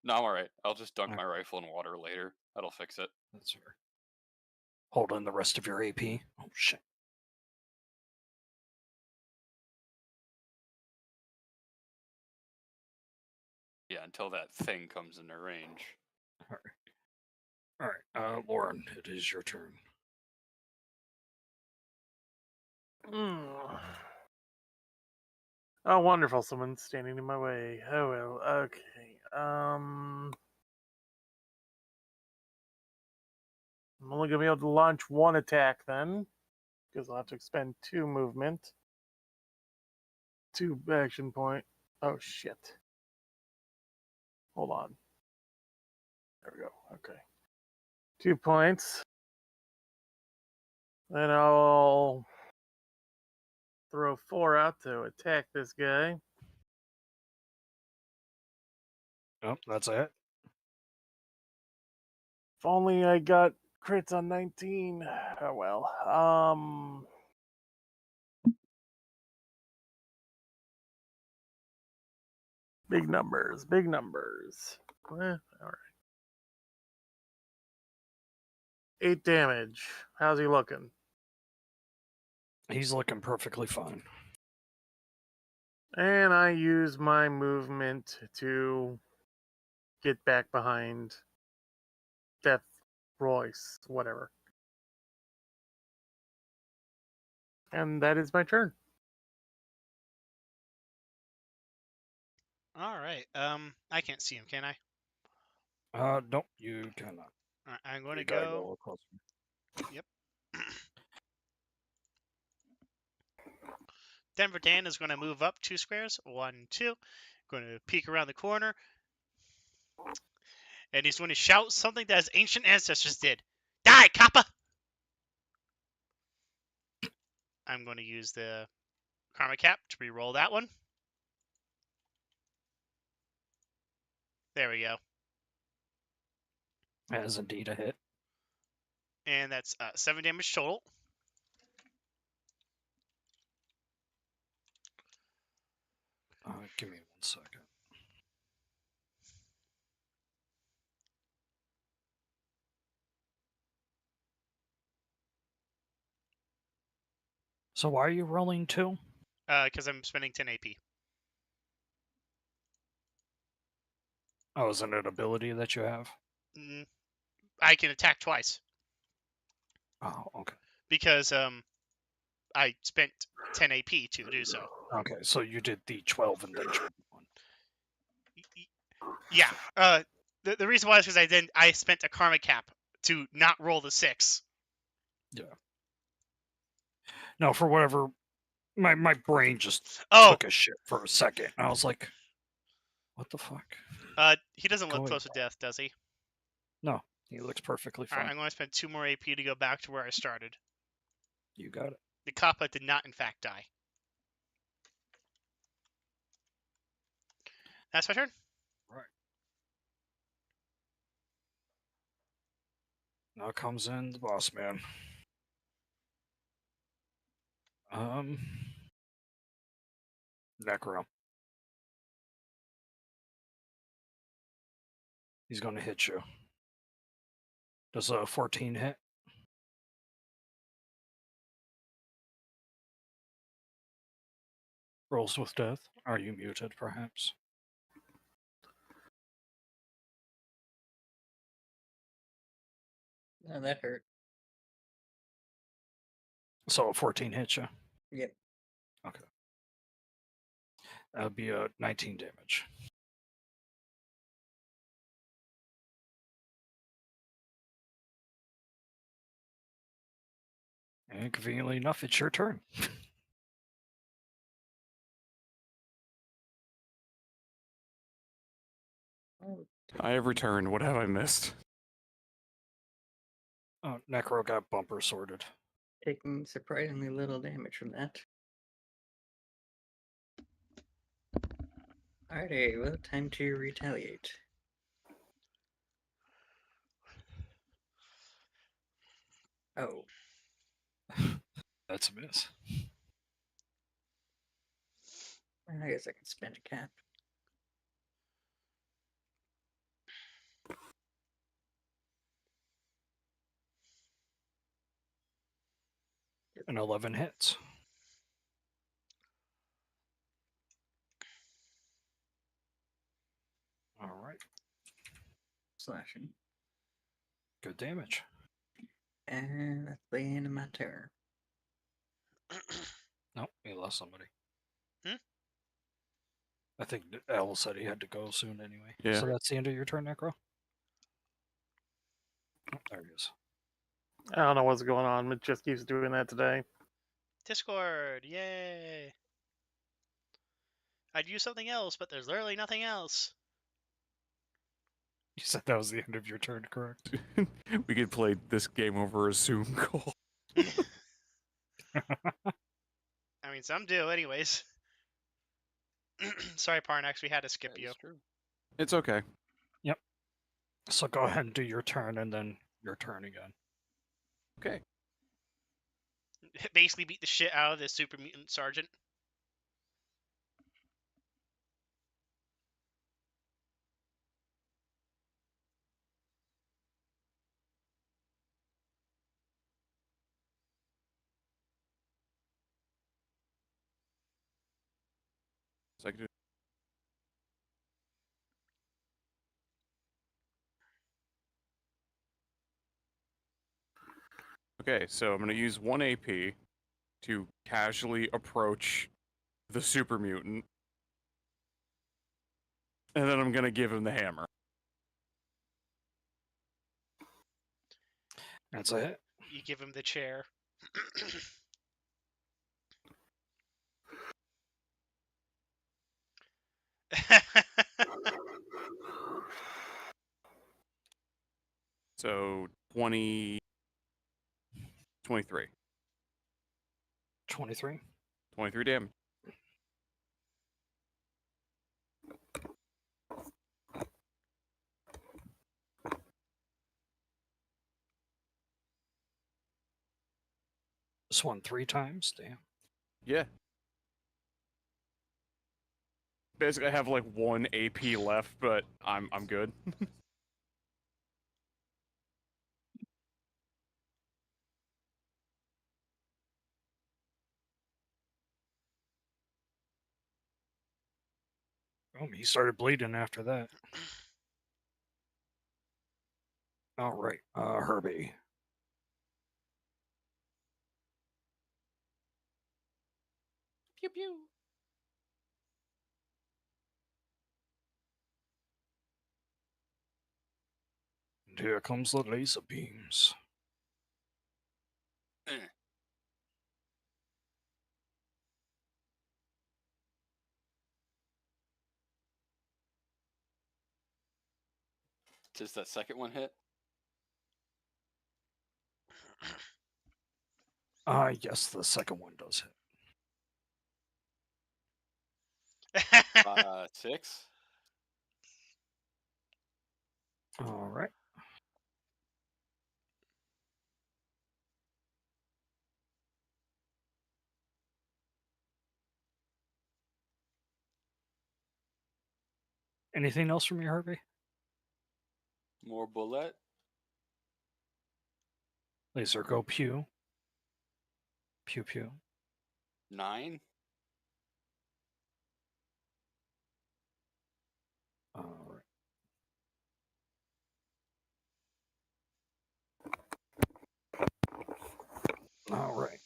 No, I'm alright. I'll just dunk Alright. my rifle in water later. That'll fix it. That's fair. Hold on the rest of your AP. Oh shit. Yeah, until that thing comes into range. Alright, Lauren, it is your turn. Oh, wonderful! Someone's standing in my way. Oh well. Okay. I'm only gonna be able to launch one attack then, because I'll have to expend 2 movement, 2 action point. Oh shit! Hold on. There we go. Okay. 2 points. Then I'll throw 4 out to attack this guy. Oh, that's it. If only I got crits on 19. Oh well. Big numbers, big numbers. All right. 8 damage. How's he looking? He's looking perfectly fine. And I use my movement to get back behind Death Royce, whatever. And that is my turn. All right. I can't see him, can I? Nope, you cannot. All right, I'm going to You gotta go a go. little closer. Yep. Denver Dan is going to move up 2 squares. 1, 2. Going to peek around the corner. And he's going to shout something that his ancient ancestors did. Die, Kappa! I'm going to use the Karma Cap to re-roll that one. There we go. That is indeed a hit. And that's 7 damage total. Give me 1 second. So why are you rolling 2? Because I'm spending 10 AP. Oh, is it an ability that you have? I can attack twice. Oh, okay. Because I spent 10 AP to do so. Okay, so you did the 12 and then 21. Yeah. The reason why is because I spent a Karma Cap to not roll the 6. Yeah. No, for whatever, my brain just Oh, took a shit for a second. I was like, what the fuck? he doesn't look Going close to death, does he? No, he looks perfectly All fine. right, I'm going to spend 2 more AP to go back to where I started. You got it. The Kappa did not, in fact, die. That's my turn. Right. Now comes in the boss man. Necro. He's going to hit you. Does a 14 hit? Rolls with death. Are you muted, perhaps? Oh, that hurt. So a 14 hits you? Yep. Okay. That would be a 19 damage. And conveniently enough, it's your turn. I have returned. What have I missed? Oh, Necro got bumper sorted. Taking surprisingly little damage from that. Alrighty, well, time to retaliate. Oh, That's a miss. I guess I can spend a cap. And 11 hits. All right. Slashing. Good damage. And that's the end of my turn. Nope, he lost somebody. Hmm? I think Al said he had to go soon anyway. Yeah. So that's the end of your turn, Necro? Oh, there he is. I don't know what's going on. It just keeps doing that today. Discord, yay! I'd use something else, but there's literally nothing else. You said that was the end of your turn, correct? We could play this game over a Zoom call. I mean, some do, anyways. Sorry, Parnax, we had to skip That you. is true. It's okay. So go ahead and do your turn and then your turn again. Okay. Basically beat the shit out of this super mutant sergeant. So I could do- Okay, so I'm going to use 1 AP to casually approach the super mutant. And then I'm going to give him the hammer. That's a hit. You give him the chair. So 20... 23. 23. 23 damage. This one 3 times. Damn. Yeah. Basically, I have like 1 AP left, but I'm good. Oh, he started bleeding after that. All right, Herbie. Pew pew. And here comes the laser beams. Does that second one hit? Yes, the second one does hit. 6. All right. Anything else from you, Herbie? More bullet. Laser go pew. Pew pew. 9. All right. All right.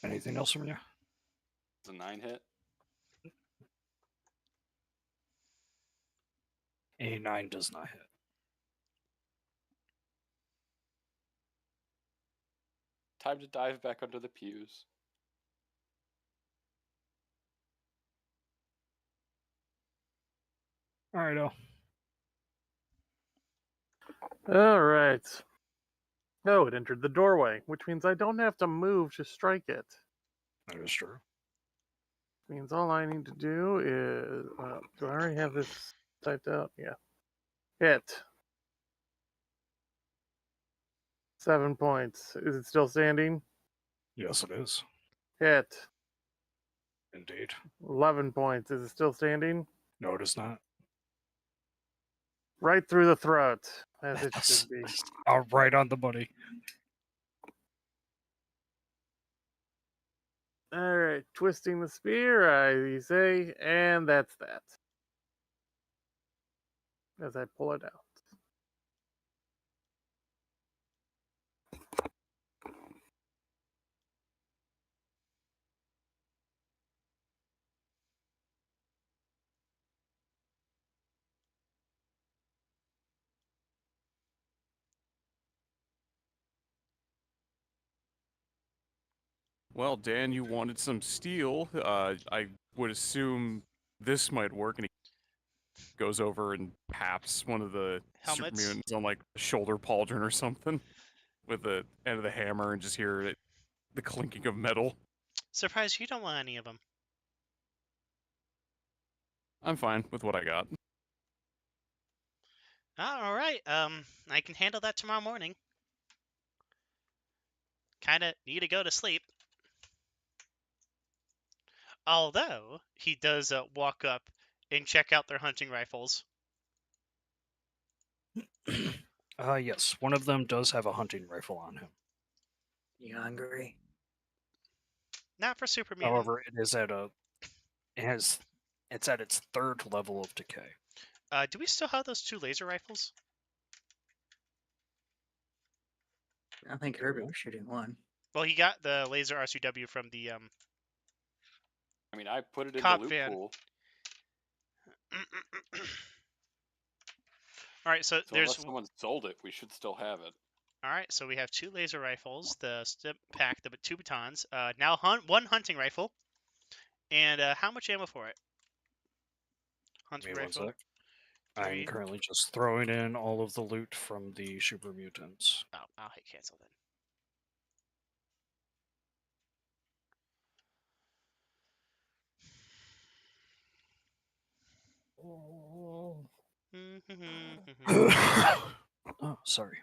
Anything else from you? It's a 9 hit. A 9 does not hit. Time to dive back under the pews. All right, Al. All right. Oh, it entered the doorway, which means I don't have to move to strike it. That is true. Means all I need to do is. Do I already have this typed out? Yeah. Hit. 7 points. Is it still standing? Yes, it is. Hit. Indeed. 11 points. Is it still standing? No, it is not. Right through the throat, as it That's should be. right on the money. All right, twisting the spear, I say, and that's that. As I pull it out. Well, Dan, you wanted some steel. I would assume this might work. And he goes over and taps one of the super Helmets. mutants on like the shoulder pauldron or something with the end of the hammer, and just hear it, the clinking of metal. Surprised you don't want any of them. I'm fine with what I got. All right. I can handle that tomorrow morning. Kind of need to go to sleep. Although he does walk up and check out their hunting rifles. Yes, one of them does have a hunting rifle on him. You hungry? Not for super mutant. However, it's at its third level of decay. Do we still have those 2 laser rifles? I think Herbert was shooting one. Well, he got the laser RCW from the I mean, I put it in Cop the loot van. pool. All right, so So there's unless someone sold it, we should still have it. all right, so we have 2 laser rifles, the step pack, the 2 batons. Now 1 hunting rifle, and how much ammo for it? Give Hunting me one rifle. sec. I'm 3. currently just throwing in all of the loot from the super mutants. Oh, I'll hit cancel then. Oh, sorry.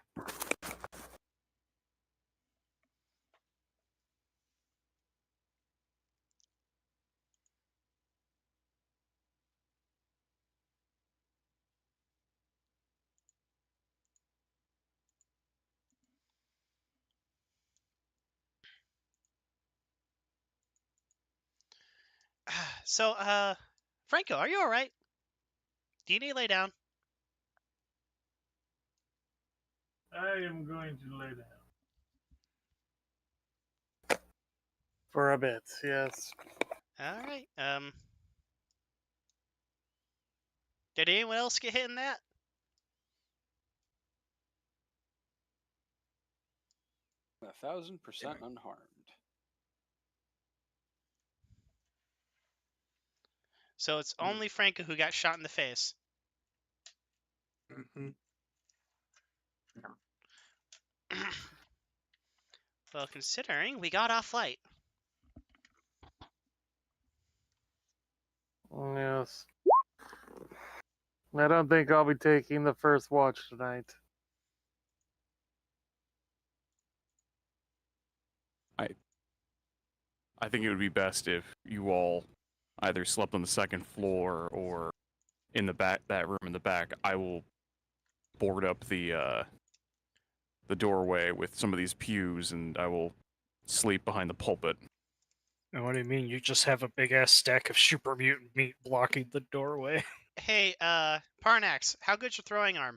So, Franco, are you all right? Do you need to lay down? I am going to lay down. For a bit, yes. All right. Did anyone else get hit in that? I'm 1,000% unharmed. So it's only Franco who got shot in the face. Mm-hmm. Well, considering we got off light. Yes. I don't think I'll be taking the first watch tonight. I think it would be best if you all either slept on the second floor or in the back, that room in the back. I will board up the doorway with some of these pews, and I will sleep behind the pulpit. And what do you mean? You just have a big ass stack of super mutant meat blocking the doorway? Hey, Parnax, how good's your throwing arm?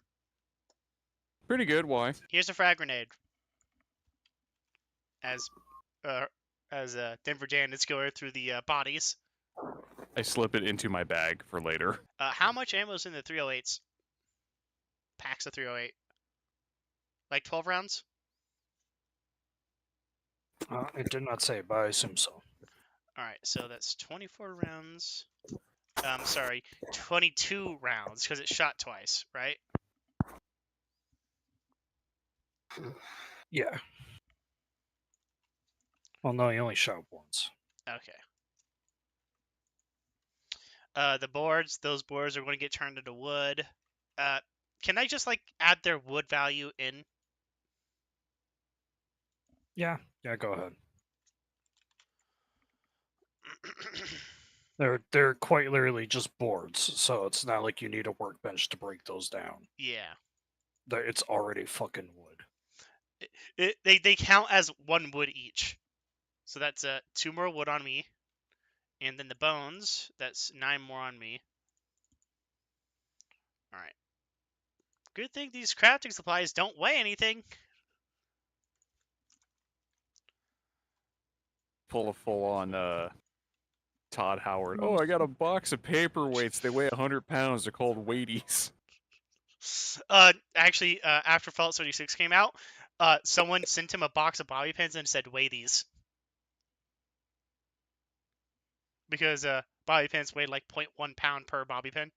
Pretty good. Why? Here's a frag grenade. As Denver Janet's going through the bodies. I slip it into my bag for later. How much ammo is in the 308s? Packs of 308. Like 12 rounds? It did not say, but I assume so. Alright, so that's 24 rounds. Sorry, 22 rounds, because it shot twice, right? Yeah. Well, no, he only shot once. Okay. Those boards are going to get turned into wood. Can I just like add their wood value in? Yeah, go ahead. They're quite literally just boards, so it's not like you need a workbench to break those down. Yeah. It's already fucking wood. They count as 1 wood each. So that's 2 more wood on me. And then the bones, that's 9 more on me. Alright. Good thing these crafting supplies don't weigh anything. Pull a full-on Todd Howard. Oh, I got a box of paperweights. They weigh 100 pounds. They're called weighties. Actually, after Fallout 76 came out, someone sent him a box of bobby pins and said, weigh these. Because bobby pins weighed like 0.1 pound per bobby pin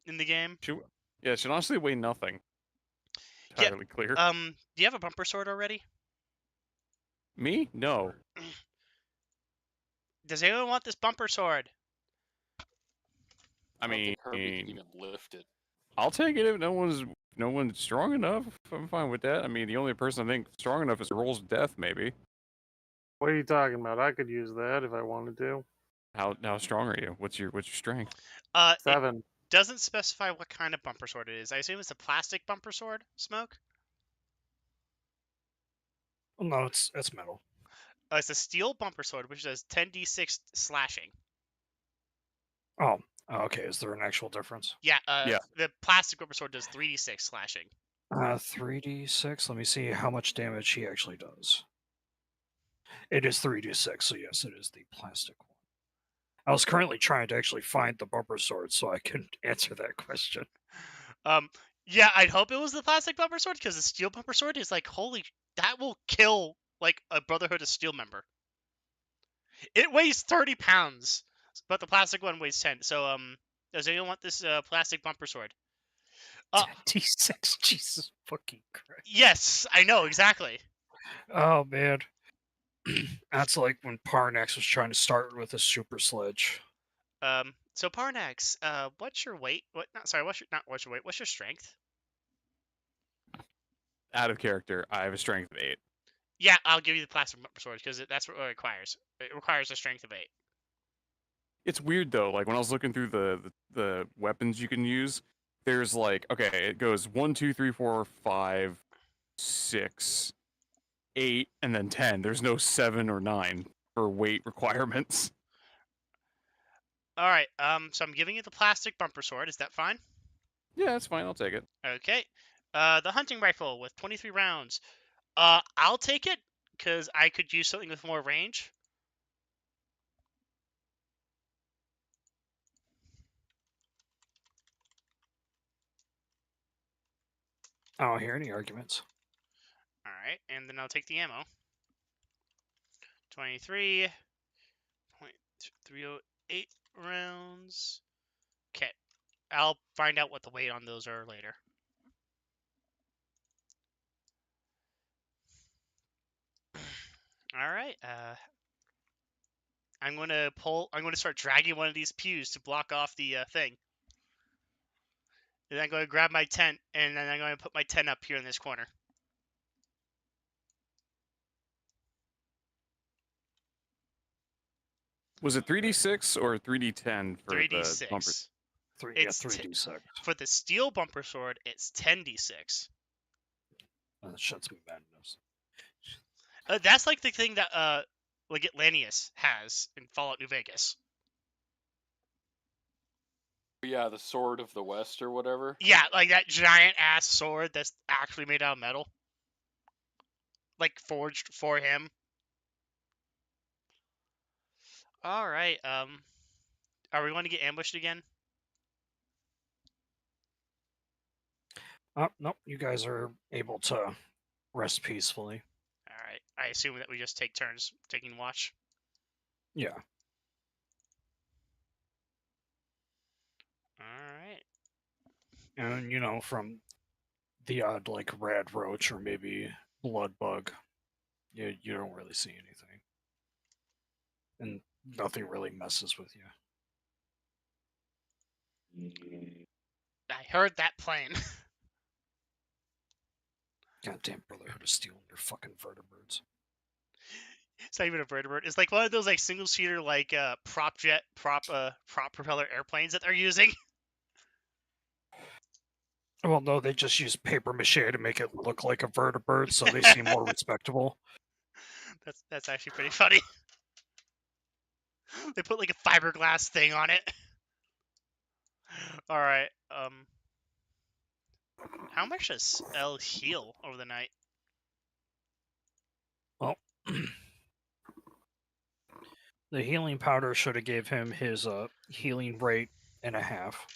in the game. Yeah, it should honestly weigh nothing. Yeah, Entirely clear. do you have a bumper sword already? Me? No. Does anyone want this bumper sword? I don't mean, think Herbie can even lift it. I'll take it if no one's strong enough. I'm fine with that. I mean, the only person I think strong enough is Rolls of Death, maybe. What are you talking about? I could use that if I wanted to. How strong are you? What's your strength? It 7. doesn't specify what kind of bumper sword it is. I assume it's a plastic bumper sword, Smoke? Well, no, it's metal. It's a steel bumper sword, which does 10d6 slashing. Oh, okay. Is there an actual difference? Yeah, Yeah. the plastic bumper sword does 3d6 slashing. 3d6. Let me see how much damage he actually does. It is 3d6, so yes, it is the plastic one. I was currently trying to actually find the bumper sword so I can answer that question. Yeah, I'd hope it was the plastic bumper sword, because the steel bumper sword is like, holy, that will kill like a Brotherhood of Steel member. It weighs 30 pounds, but the plastic one weighs 10. So, does anyone want this plastic bumper sword? D6, Jesus fucking Christ. Yes, I know, exactly. Oh, man. That's like when Parnax was trying to start with a super sledge. So Parnax, what's your weight? What's your weight? What's your strength? Out of character, I have a strength of 8. Yeah, I'll give you the plastic bumper sword, because that's what it requires. It requires a strength of 8. It's weird though. Like when I was looking through the weapons you can use, there's like, okay, it goes 1, 2, 3, 4, 5, 6, 8, and then 10. There's no 7 or 9 for weight requirements. All right. So I'm giving you the plastic bumper sword. Is that fine? Yeah, that's fine. I'll take it. Okay. The hunting rifle with 23 rounds. I'll take it, because I could use something with more range. I don't hear any arguments. All right, and then I'll take the ammo. 23.308 rounds. Okay. I'll find out what the weight on those are later. All right. I'm going to start dragging one of these pews to block off the thing. And I'm going to grab my tent, and then I'm going to put my tent up here in this corner. Was it 3d6 or 3d10 for the bumper? 3d6. It's It's 3d6. For the steel bumper sword, it's 10d6. That shit's madness. That's like the thing that like Atlanteus has in Fallout New Vegas. Yeah, the Sword of the West or whatever. Yeah, like that giant ass sword that's actually made out of metal. Like forged for him. Alright, are we going to get ambushed again? Oh, nope. You guys are able to rest peacefully. Alright, I assume that we just take turns taking watch. Yeah. Alright. And, you know, from the odd, like, rad roach or maybe blood bug, you don't really see anything. And nothing really messes with you. I heard that plane. Goddamn Brotherhood of Steel and your fucking vertebrates. It's not even a vertebrate. It's like one of those like single seater like prop propeller airplanes that they're using. Well, no, they just use paper mache to make it look like a vertebrate, so they seem more respectable. That's actually pretty funny. They put like a fiberglass thing on it. All right. How much does L heal over the night? Well, the healing powder should have gave him his healing rate and a half.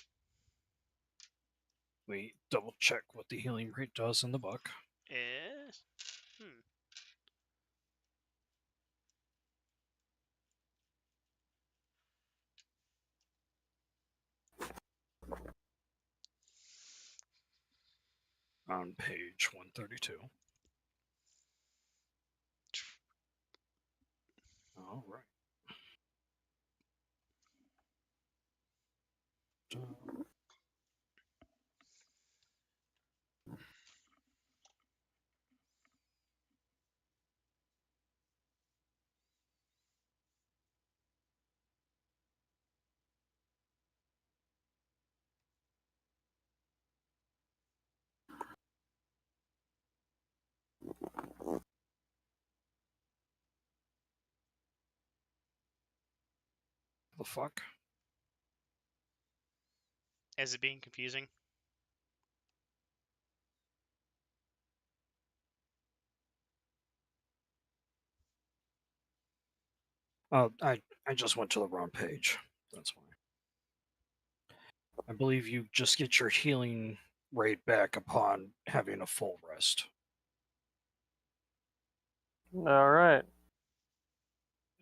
We double check what the healing rate does in the book. Is On page 132. All right. The fuck? it being confusing? I just went to the wrong page. That's why. I believe you just get your healing rate back upon having a full rest. All right.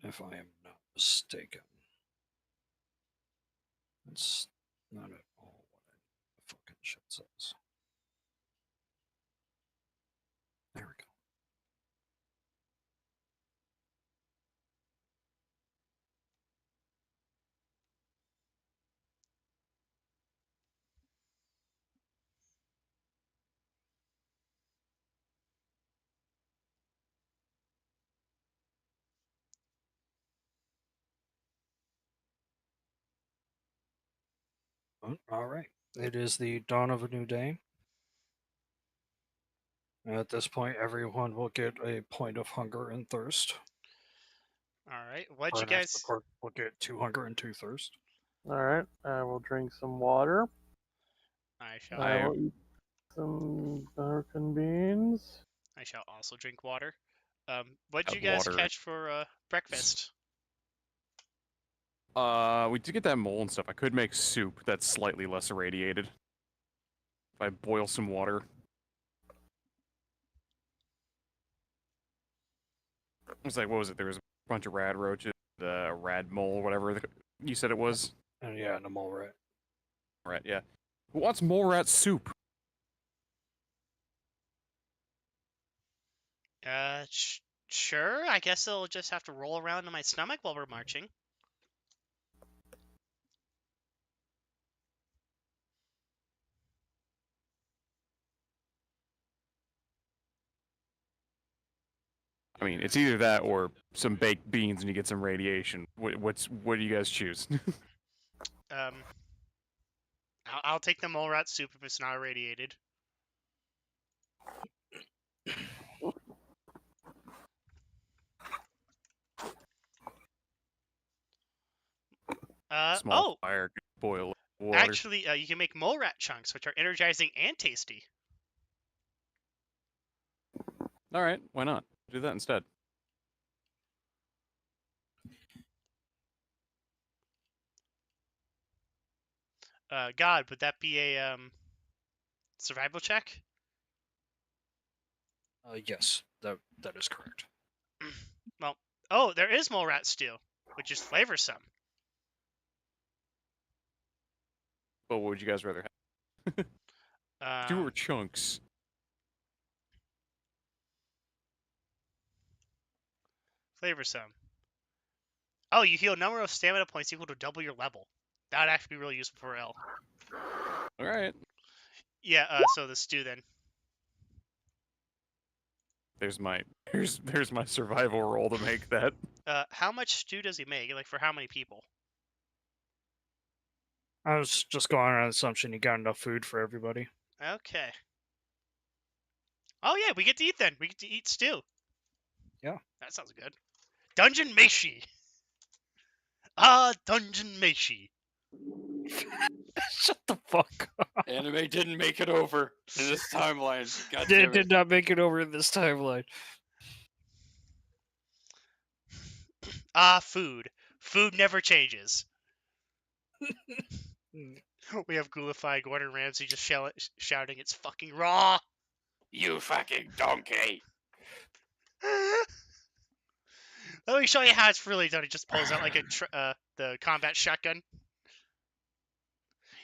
If I am not mistaken. That's not at all what the fucking shit says. There we go. All right. It is the dawn of a new day. At this point, everyone will get a point of hunger and thirst. All right. What'd Or you an extra guys? clerk will get 2 hunger and 2 thirst. All right. I will drink some water. I shall. I will eat some American beans. I shall also drink water. What'd Have you guys water. catch for breakfast? We did get that mole and stuff. I could make soup that's slightly less irradiated. If I boil some water. It was like, what was it? There was a bunch of rad roaches, rad mole, whatever you said it was. And yeah, and a mole rat. Right, yeah. Who wants mole rat soup? Sure. I guess it'll just have to roll around in my stomach while we're marching. I mean, it's either that or some baked beans and you get some radiation. What do you guys choose? I'll take the mole rat soup if it's not irradiated. Small fire could boil water. Actually, you can make mole rat chunks, which are energizing and tasty. All right, why not? Do that instead. God, would that be a survival check? Yes, that is correct. Well, oh, there is mole rat stew, which is flavorsome. But what would you guys rather have? Two chunks. Flavor some. Oh, you heal number of stamina points equal to double your level. That would actually be really useful for L. All right. Yeah, so the stew then. There's my survival roll to make that. How much stew does he make? Like, for how many people? I was just going on an assumption you got enough food for everybody. Okay. Oh, yeah, we get to eat then. We get to eat stew. Yeah. That sounds good. Dungeon Meishi. Dungeon Meishi. Shut the fuck up. Anime didn't make it over in this timeline. God It damn it. did not make it over in this timeline. Food. Food never changes. We have ghoulified Gordon Ramsay just shouting, "It's fucking raw!" You fucking donkey! Let me show you how it's really done. He just pulls out like the combat shotgun.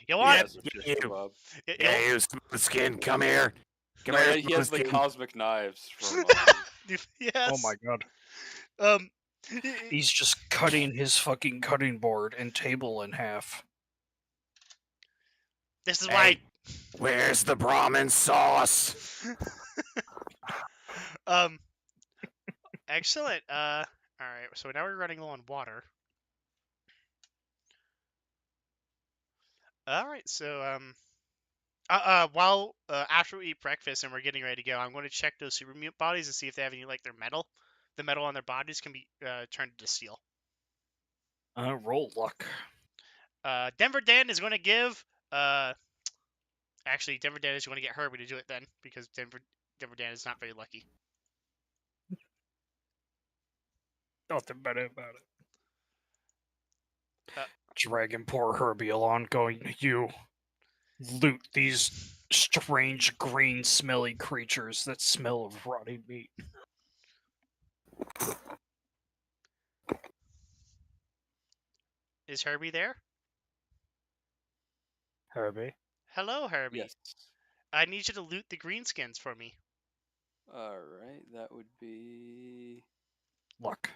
You want Yes, it's just kebab. it? Yeah, you smooth skin. Come here. Come No, here. he has the smooth skin. cosmic knives from. Yes. Oh my god. Um. He's just cutting his fucking cutting board and table in half. This is Hey, where's the Brahmin sauce? why. Excellent. All right. So now we're running low on water. All right. So while after we eat breakfast and we're getting ready to go, I'm going to check those super mutant bodies and see if they have any like their metal. The metal on their bodies can be turned into steel. Roll luck. Denver Dan is going to give. Actually, Denver Dan is going to get Herbie to do it then because Denver Dan is not very lucky. Nothing better about it. Uh, Dragging poor Herbie along, going, "You loot these strange green smelly creatures that smell of rotting meat." Is Herbie there? Herbie? Hello, Herbie. Yes. I need you to loot the greenskins for me. Alright, that would be. Luck.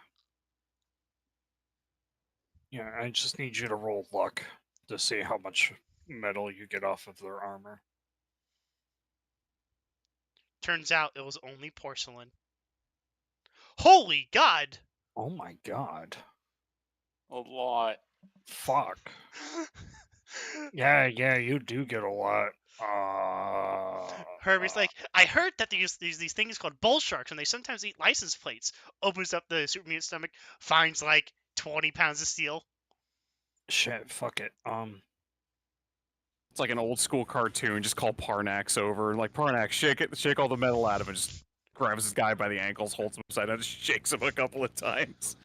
Yeah, I just need you to roll luck to see how much metal you get off of their armor. Turns out it was only porcelain. Holy God! Oh my god. A lot. Fuck. Yeah, you do get a lot. Herbie's like, I heard that these things called bull sharks, and they sometimes eat license plates. Opens up the super mutant stomach, finds like 20 pounds of steel. Shit, fuck it. It's like an old school cartoon. Just call Parnax over. Like, Parnax, shake all the metal out of him. Just grabs this guy by the ankles, holds him upside down, just shakes him a couple of times.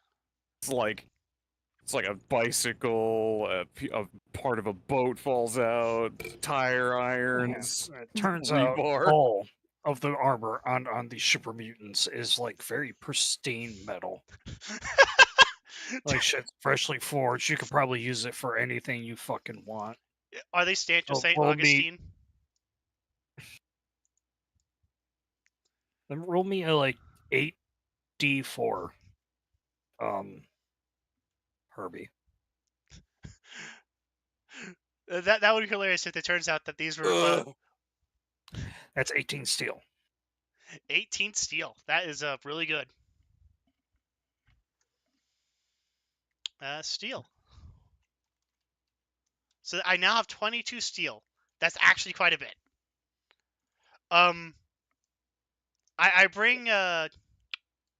It's like a bicycle. A part of a boat falls out. Tire irons. It turns out rebar. all of the armor on these super mutants is like very pristine metal. Like shit's freshly forged. You could probably use it for anything you fucking want. Are they Stancho Oh, St. roll me- Augustine? Then roll me a like 8d4. Herbie. That would be hilarious if it turns out that these were Ugh. That's 18 steel. 18 steel. That is really good. Steel. So I now have 22 steel. That's actually quite a bit. I bring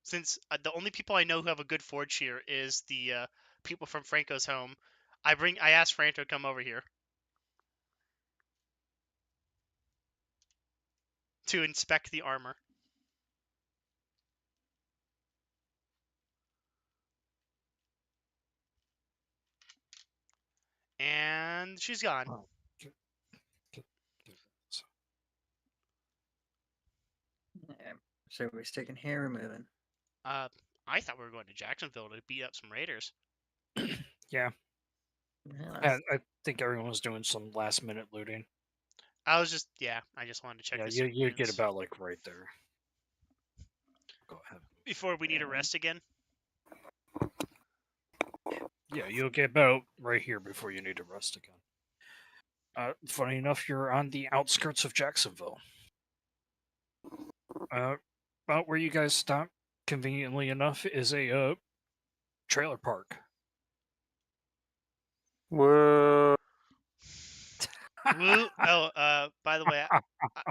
since the only people I know who have a good forge here is the people from Franco's home. I asked Franco to come over here to inspect the armor. And she's gone. Oh. Yeah, so we're sticking hair removing. I thought we were going to Jacksonville to beat up some raiders. Yeah. Yeah, I think everyone was doing some last minute looting. I was just I just wanted to check Yeah, the you get supermutants about like right there. Go ahead. before we need a rest again. Yeah, you'll get about right here before you need to rest again. Funny enough, you're on the outskirts of Jacksonville. About where you guys stop, conveniently enough, is a trailer park. Whoa. Woo! Oh, by the way,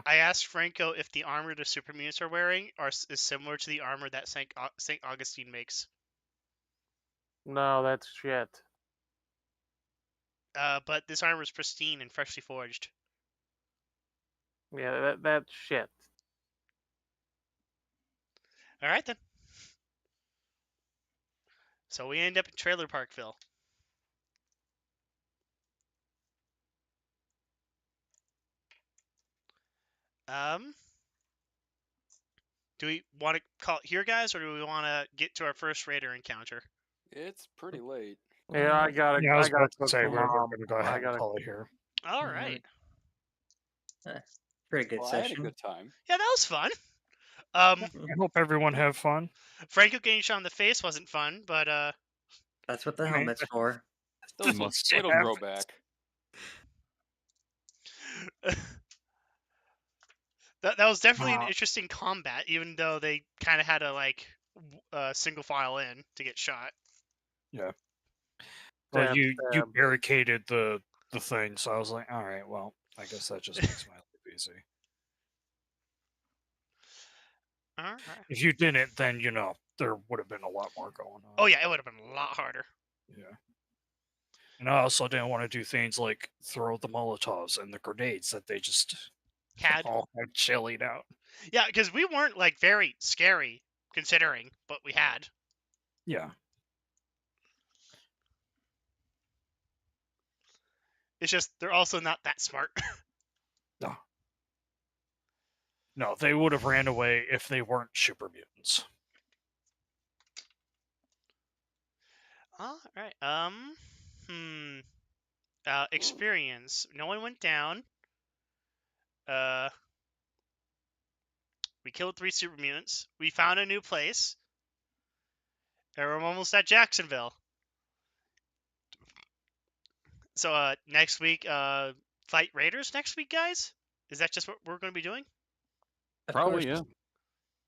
I asked Franco if the armor the super mutants are wearing is similar to the armor that Saint Augustine makes. No, that's shit. But this armor is pristine and freshly forged. Yeah, that's shit. All right then. So we end up in Trailer Parkville. Do we want to call it here, guys, or do we want to get to our first raider encounter? It's pretty late. Yeah, I gotta. Yeah, I was I gotta about to cook say for we're Mom. going to go I ahead and gotta. call it here. All Yeah. right. Pretty good Well, I had a session. good time. Yeah, that was fun. I hope everyone have fun. Franco getting shot in the face wasn't fun, but That's what the I mean, helmet's for. Those Must it'll have. grow back. that was definitely an interesting combat, even though they kind of had to like single file in to get shot. Yeah. Well, Stab, you stab. barricaded the thing, so I was like, all right, well, I guess that just makes my life easy. All right. If you didn't, then there would have been a lot more going on. Oh yeah, it would have been a lot harder. Yeah. And I also didn't want to do things like throw the Molotovs and the grenades that they just Had all had chilling out. yeah, because we weren't like very scary considering, but we had. Yeah. It's just they're also not that smart. No, they would have ran away if they weren't super mutants. All right. Experience. No one went down. We killed 3 super mutants. We found a new place. And we're almost at Jacksonville. So next week, fight raiders next week, guys? Is that just what we're going to be doing? Of Probably, course.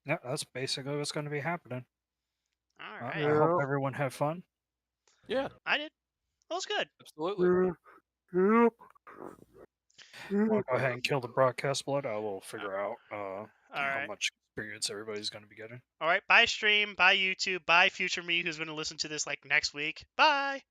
yeah. Yeah, that's basically what's going to be happening. All right. I hope everyone have fun. Yeah. I did. That was good. Absolutely. Yep. I'll go ahead and kill the broadcast blood. I will figure out All how right. much experience everybody's going to be getting. All right. Bye, stream. Bye, YouTube. Bye, future me who's going to listen to this like next week. Bye.